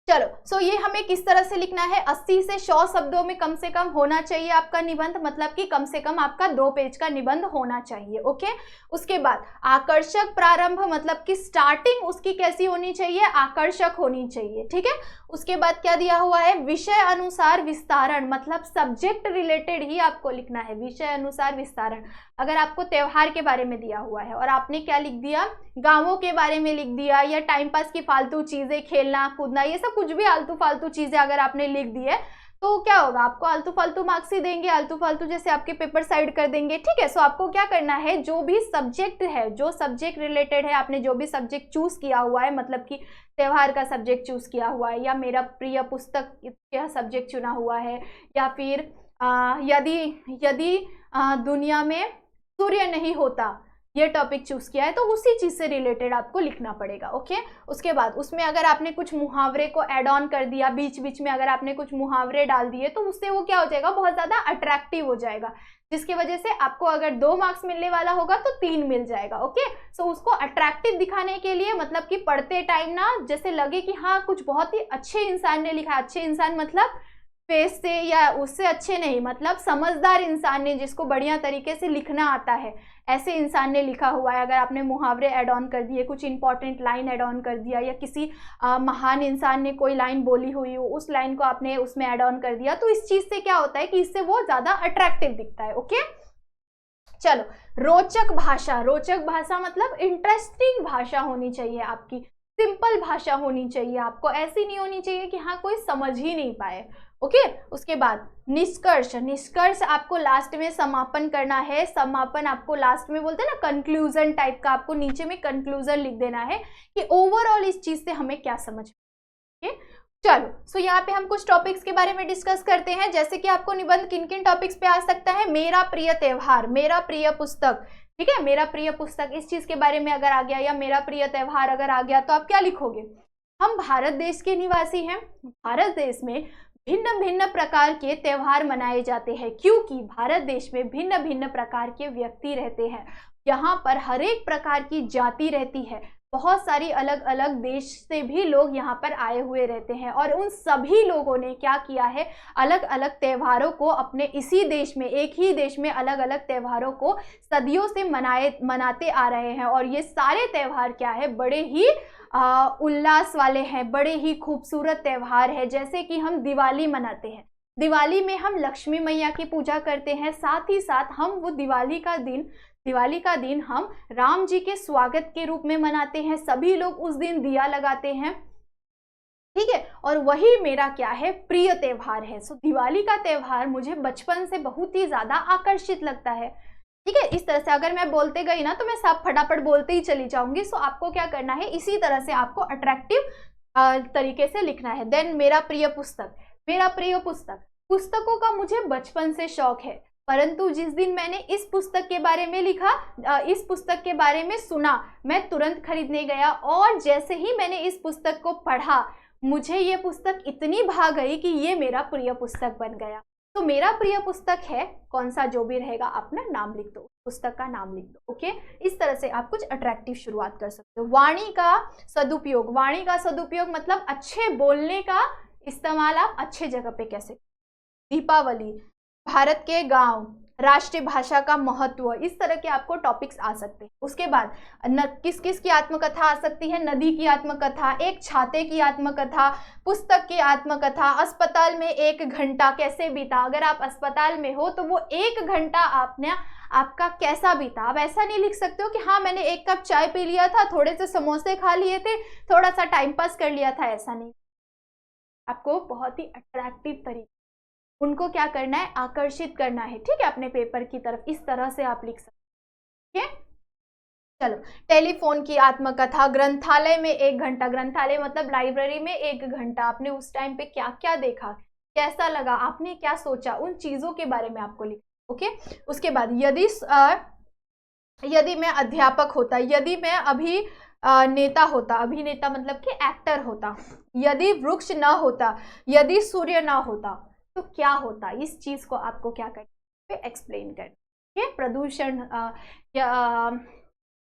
चलो, सो ये हमें किस तरह से लिखना है, 80 से 100 शब्दों में कम से कम होना चाहिए आपका निबंध, मतलब कि कम से कम आपका 2 पेज का निबंध होना चाहिए। ओके, उसके बाद आकर्षक प्रारंभ, मतलब कि स्टार्टिंग उसकी कैसी होनी चाहिए, आकर्षक होनी चाहिए, ठीक है। उसके बाद क्या दिया हुआ है, विषय अनुसार विस्तारण, मतलब सब्जेक्ट रिलेटेड ही आपको लिखना है, विषय अनुसार विस्तारण। अगर आपको त्योहार के बारे में दिया हुआ है और आपने क्या लिख दिया, गांवों के बारे में लिख दिया, या टाइम पास की फालतू चीजें, खेलना कूदना, ये सब कुछ भी आलतू फालतू चीजें अगर आपने लिख दी है तो क्या होगा, आपको आलतू फालतू मार्क्स ही देंगे, आलतू फालतू जैसे आपके पेपर साइड कर देंगे, ठीक है। सो आपको क्या करना है, जो भी सब्जेक्ट है, जो सब्जेक्ट रिलेटेड है, आपने जो भी सब्जेक्ट चूज किया हुआ है, मतलब कि त्योहार का सब्जेक्ट चूज किया हुआ है, या मेरा प्रिय पुस्तक का सब्जेक्ट चुना हुआ है, या फिर यदि दुनिया में सूर्य नहीं होता, ये टॉपिक चूज किया है, तो उसी चीज से रिलेटेड आपको लिखना पड़ेगा। ओके, उसके बाद उसमें अगर आपने कुछ मुहावरे को ऐड ऑन कर दिया, बीच बीच में अगर आपने कुछ मुहावरे डाल दिए, तो उससे वो क्या हो जाएगा, बहुत ज्यादा अट्रैक्टिव हो जाएगा, जिसकी वजह से आपको अगर 2 मार्क्स मिलने वाला होगा तो 3 मिल जाएगा। ओके, सो उसको अट्रैक्टिव दिखाने के लिए, मतलब कि पढ़ते टाइम ना जैसे लगे कि हाँ कुछ बहुत ही अच्छे इंसान ने लिखा, अच्छे इंसान मतलब फेस से या उससे अच्छे नहीं, मतलब समझदार इंसान ने, जिसको बढ़िया तरीके से लिखना आता है, ऐसे इंसान ने लिखा हुआ है। अगर आपने मुहावरे ऐड ऑन कर दिए, कुछ इंपॉर्टेंट लाइन ऐड ऑन कर दिया, या किसी महान इंसान ने कोई लाइन बोली हुई हो, उस लाइन को आपने उसमें ऐड ऑन कर दिया, तो इस चीज से क्या होता है कि इससे वो ज्यादा अट्रैक्टिव दिखता है। ओके, चलो, रोचक भाषा, रोचक भाषा मतलब इंटरेस्टिंग भाषा होनी चाहिए आपकी, सिंपल भाषा होनी चाहिए आपको, ऐसी नहीं होनी चाहिए कि हाँ कोई समझ ही नहीं पाए। ओके, उसके बाद निष्कर्ष, निष्कर्ष आपको लास्ट में समापन करना है, समापन आपको लास्ट में बोलते हैं ना, कंक्लूजन टाइप का, आपको नीचे में कंक्लूजन लिख देना है कि ओवरऑल इस चीज से हमें क्या समझ। ओके, चलो, सो यहाँ पे हम कुछ टॉपिक्स के बारे में डिस्कस करते हैं, जैसे कि आपको निबंध किन किन टॉपिक्स पे आ सकता है, मेरा प्रिय त्योहार, मेरा प्रिय पुस्तक, ठीक है, मेरा प्रिय पुस्तक, इस चीज के बारे में अगर आ गया, या मेरा प्रिय त्योहार अगर आ गया, तो आप क्या लिखोगे, हम भारत देश के निवासी हैं, भारत देश में भिन्न भिन्न प्रकार के त्योहार मनाए जाते हैं, क्योंकि भारत देश में भिन्न भिन्न प्रकार के व्यक्ति रहते हैं, यहाँ पर हर एक प्रकार की जाति रहती है, बहुत सारी अलग अलग देश से भी लोग यहाँ पर आए हुए रहते हैं, और उन सभी लोगों ने क्या किया है, अलग अलग त्योहारों को अपने इसी देश में, एक ही देश में अलग अलग त्योहारों को सदियों से मनाते आ रहे हैं, और ये सारे त्योहार क्या है, बड़े ही उल्लास वाले हैं, बड़े ही खूबसूरत त्योहार है। जैसे कि हम दिवाली मनाते हैं, दिवाली में हम लक्ष्मी मैया की पूजा करते हैं, साथ ही साथ हम वो दिवाली का दिन हम राम जी के स्वागत के रूप में मनाते हैं, सभी लोग उस दिन दिया लगाते हैं, ठीक है, और वही मेरा क्या है, प्रिय त्योहार है। सो दिवाली का त्योहार मुझे बचपन से बहुत ही ज्यादा आकर्षित लगता है, ठीक है। इस तरह से अगर मैं बोलते गई ना तो मैं सब फटाफट बोलते ही चली जाऊंगी, सो आपको क्या करना है, इसी तरह से आपको अट्रैक्टिव तरीके से लिखना है। देन मेरा प्रिय पुस्तक, मेरा प्रिय पुस्तक, पुस्तकों का मुझे बचपन से शौक है, परंतु जिस दिन मैंने इस पुस्तक के बारे में लिखा, इस पुस्तक के बारे में सुना, मैं तुरंत खरीदने गया, और जैसे ही मैंने इस पुस्तक को पढ़ा, मुझे ये पुस्तक इतनी भा गई कि ये मेरा प्रिय पुस्तक बन गया। तो मेरा प्रिय पुस्तक है, कौन सा जो भी रहेगा अपना नाम लिख दो, पुस्तक का नाम लिख दो। ओके, इस तरह से आप कुछ अट्रैक्टिव शुरुआत कर सकते हो। वाणी का सदुपयोग, वाणी का सदुपयोग मतलब अच्छे बोलने का इस्तेमाल आप अच्छे जगह पे कैसे, दीपावली, भारत के गांव, राष्ट्रीय भाषा का महत्व, इस तरह के आपको टॉपिक्स आ सकते हैं। उसके बाद किस किस की आत्मकथा आ सकती है, नदी की आत्मकथा, एक छाते की आत्मकथा, पुस्तक की आत्मकथा, अस्पताल में 1 घंटा कैसे बीता, अगर आप अस्पताल में हो तो वो 1 घंटा आपका कैसा बीता। आप ऐसा नहीं लिख सकते हो कि हाँ मैंने 1 कप चाय पी लिया था, थोड़े से समोसे खा लिए थे, थोड़ा सा टाइम पास कर लिया था, ऐसा नहीं। आपको बहुत ही अट्रैक्टिव तरीके उनको क्या करना है, आकर्षित करना है, ठीक है, अपने पेपर की तरफ। इस तरह से आप लिख सकते हैं। चलो, टेलीफोन की आत्मकथा, ग्रंथालय में 1 घंटा, ग्रंथालय मतलब लाइब्रेरी में 1 घंटा, आपने उस टाइम पे क्या क्या देखा, कैसा लगा, आपने क्या सोचा, उन चीजों के बारे में आपको लिखना। ओके, उसके बाद यदि मैं अध्यापक होता, यदि मैं अभी नेता होता, अभिनेता मतलब कि एक्टर होता, यदि वृक्ष ना होता, यदि सूर्य ना होता तो क्या होता, इस चीज को आपको क्या करना है, एक्सप्लेन करना है।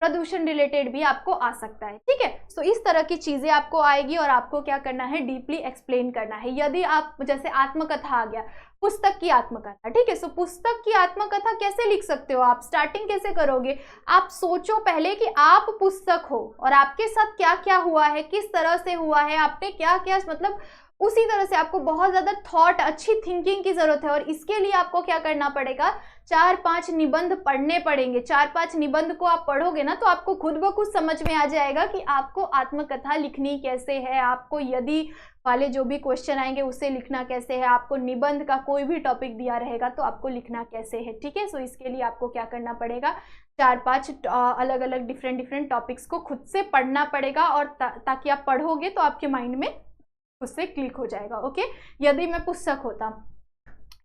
प्रदूषण रिलेटेड भी आपको आ सकता है, ठीक है। सो इस तरह की चीजें आपको आएगी और आपको क्या करना है, डीपली एक्सप्लेन करना है। यदि आप, जैसे आत्मकथा आ गया, पुस्तक की आत्मकथा, ठीक है। सो पुस्तक की आत्मकथा कैसे लिख सकते हो आप, स्टार्टिंग कैसे करोगे, आप सोचो पहले कि आप पुस्तक हो और आपके साथ क्या क्या हुआ है, किस तरह से हुआ है, आपने क्या क्या, मतलब उसी तरह से आपको बहुत ज्यादा थॉट, अच्छी थिंकिंग की जरूरत है। और इसके लिए आपको क्या करना पड़ेगा, 4-5 निबंध पढ़ने पड़ेंगे। 4-5 निबंध को आप पढ़ोगे ना तो आपको खुद ब खुद समझ में आ जाएगा कि आपको आत्मकथा लिखनी कैसे है, आपको यदि वाले जो भी क्वेश्चन आएंगे उसे लिखना कैसे है, आपको निबंध का कोई भी टॉपिक दिया रहेगा तो आपको लिखना कैसे है, ठीक है। सो इसके लिए आपको क्या करना पड़ेगा, 4-5 अलग अलग डिफरेंट टॉपिक्स को खुद से पढ़ना पड़ेगा, और ताकि आप पढ़ोगे तो आपके माइंड में उससे क्लिक हो जाएगा। ओके, यदि मैं पुस्तक होता,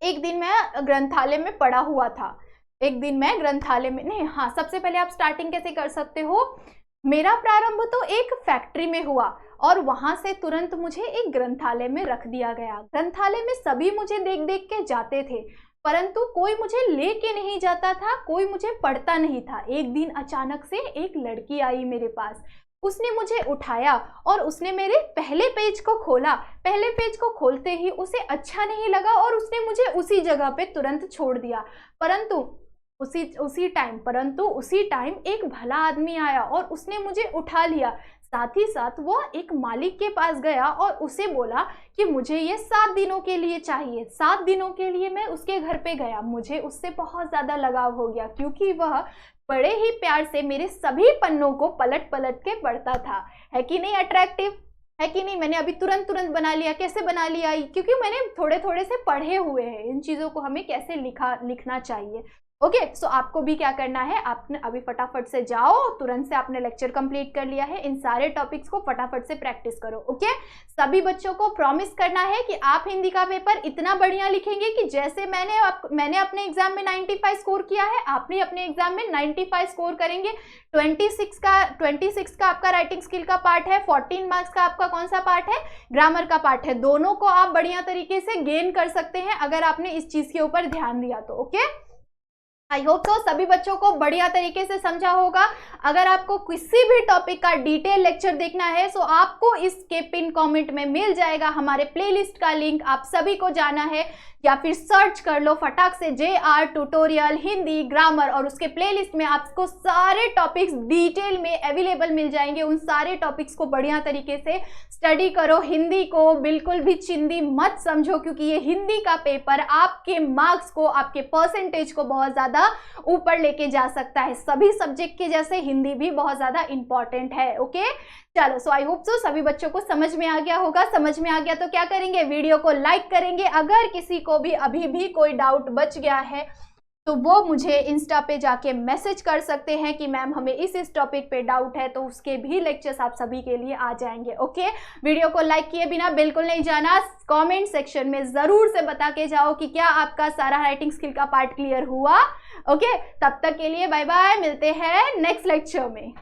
एक दिन मैं ग्रंथालय में पढ़ा हुआ था, एक दिन मैं ग्रंथालय में नहीं, हाँ, सबसे पहले आप स्टार्टिंग कैसे कर सकते हो, मेरा प्रारंभ तो एक फैक्ट्री में हुआ और वहां से तुरंत मुझे एक ग्रंथालय में रख दिया गया। ग्रंथालय में सभी मुझे देख देख के जाते थे, परंतु कोई मुझे लेके नहीं जाता था, कोई मुझे पढ़ता नहीं था। एक दिन अचानक से एक लड़की आई मेरे पास, उसने मुझे उठाया और उसने मेरे पहले पेज को खोला। पहले पेज को खोलते ही उसे अच्छा नहीं लगा और उसने मुझे उसी जगह पे तुरंत छोड़ दिया। परंतु उसी टाइम एक भला आदमी आया और उसने मुझे उठा लिया। साथ ही साथ वो एक मालिक के पास गया और उसे बोला कि मुझे ये 7 दिनों के लिए चाहिए। 7 दिनों के लिए मैं उसके घर पे गया। मुझे उससे बहुत ज़्यादा लगाव हो गया क्योंकि वह बड़े ही प्यार से मेरे सभी पन्नों को पलट पलट के पढ़ता था। है कि नहीं अट्रैक्टिव, है कि नहीं। मैंने अभी तुरंत बना लिया। कैसे बना लिया, क्योंकि मैंने थोड़े थोड़े से पढ़े हुए हैं इन चीज़ों को हमें कैसे लिखना चाहिए। ओके, सो आपको भी क्या करना है, आपने अभी फटाफट से जाओ, तुरंत से आपने लेक्चर कंप्लीट कर लिया है, इन सारे टॉपिक्स को फटाफट से प्रैक्टिस करो। ओके, सभी बच्चों को प्रॉमिस करना है कि आप हिंदी का पेपर इतना बढ़िया लिखेंगे कि जैसे मैंने अपने एग्जाम में 95 स्कोर किया है, आपने अपने एग्जाम में 95 स्कोर करेंगे। 26 का आपका राइटिंग स्किल का पार्ट है, 14 मार्क्स का आपका कौन सा पार्ट है, ग्रामर का पार्ट है। दोनों को आप बढ़िया तरीके से गेन कर सकते हैं अगर आपने इस चीज के ऊपर ध्यान दिया तो। ओके, आई होप तो सभी बच्चों को बढ़िया तरीके से समझा होगा। अगर आपको किसी भी टॉपिक का डिटेल लेक्चर देखना है तो आपको इसके पिन कमेंट में मिल जाएगा हमारे प्लेलिस्ट का लिंक। आप सभी को जाना है या फिर सर्च कर लो फटाक से JR ट्यूटोरियल हिंदी ग्रामर, और उसके प्लेलिस्ट में आपको सारे टॉपिक्स डिटेल में अवेलेबल मिल जाएंगे। उन सारे टॉपिक्स को बढ़िया तरीके से स्टडी करो। हिंदी को बिल्कुल भी चिंदी मत समझो, क्योंकि ये हिंदी का पेपर आपके मार्क्स को, आपके परसेंटेज को बहुत ज्यादा ऊपर लेके जा सकता है। सभी सब्जेक्ट के जैसे हिंदी भी बहुत ज्यादा इंपॉर्टेंट है। ओके, चलो, सो आई होप सो सभी बच्चों को समझ में आ गया होगा। समझ में आ गया तो क्या करेंगे, वीडियो को लाइक करेंगे। अगर किसी को भी अभी भी कोई डाउट बच गया है तो वो मुझे इंस्टा पे जाके मैसेज कर सकते हैं कि मैम हमें इस टॉपिक पे डाउट है, तो उसके भी लेक्चर्स आप सभी के लिए आ जाएंगे। ओके, वीडियो को लाइक किए बिना बिल्कुल नहीं जाना। कमेंट सेक्शन में जरूर से बता के जाओ कि क्या आपका सारा राइटिंग स्किल का पार्ट क्लियर हुआ। ओके, तब तक के लिए बाय बाय, मिलते हैं नेक्स्ट लेक्चर में।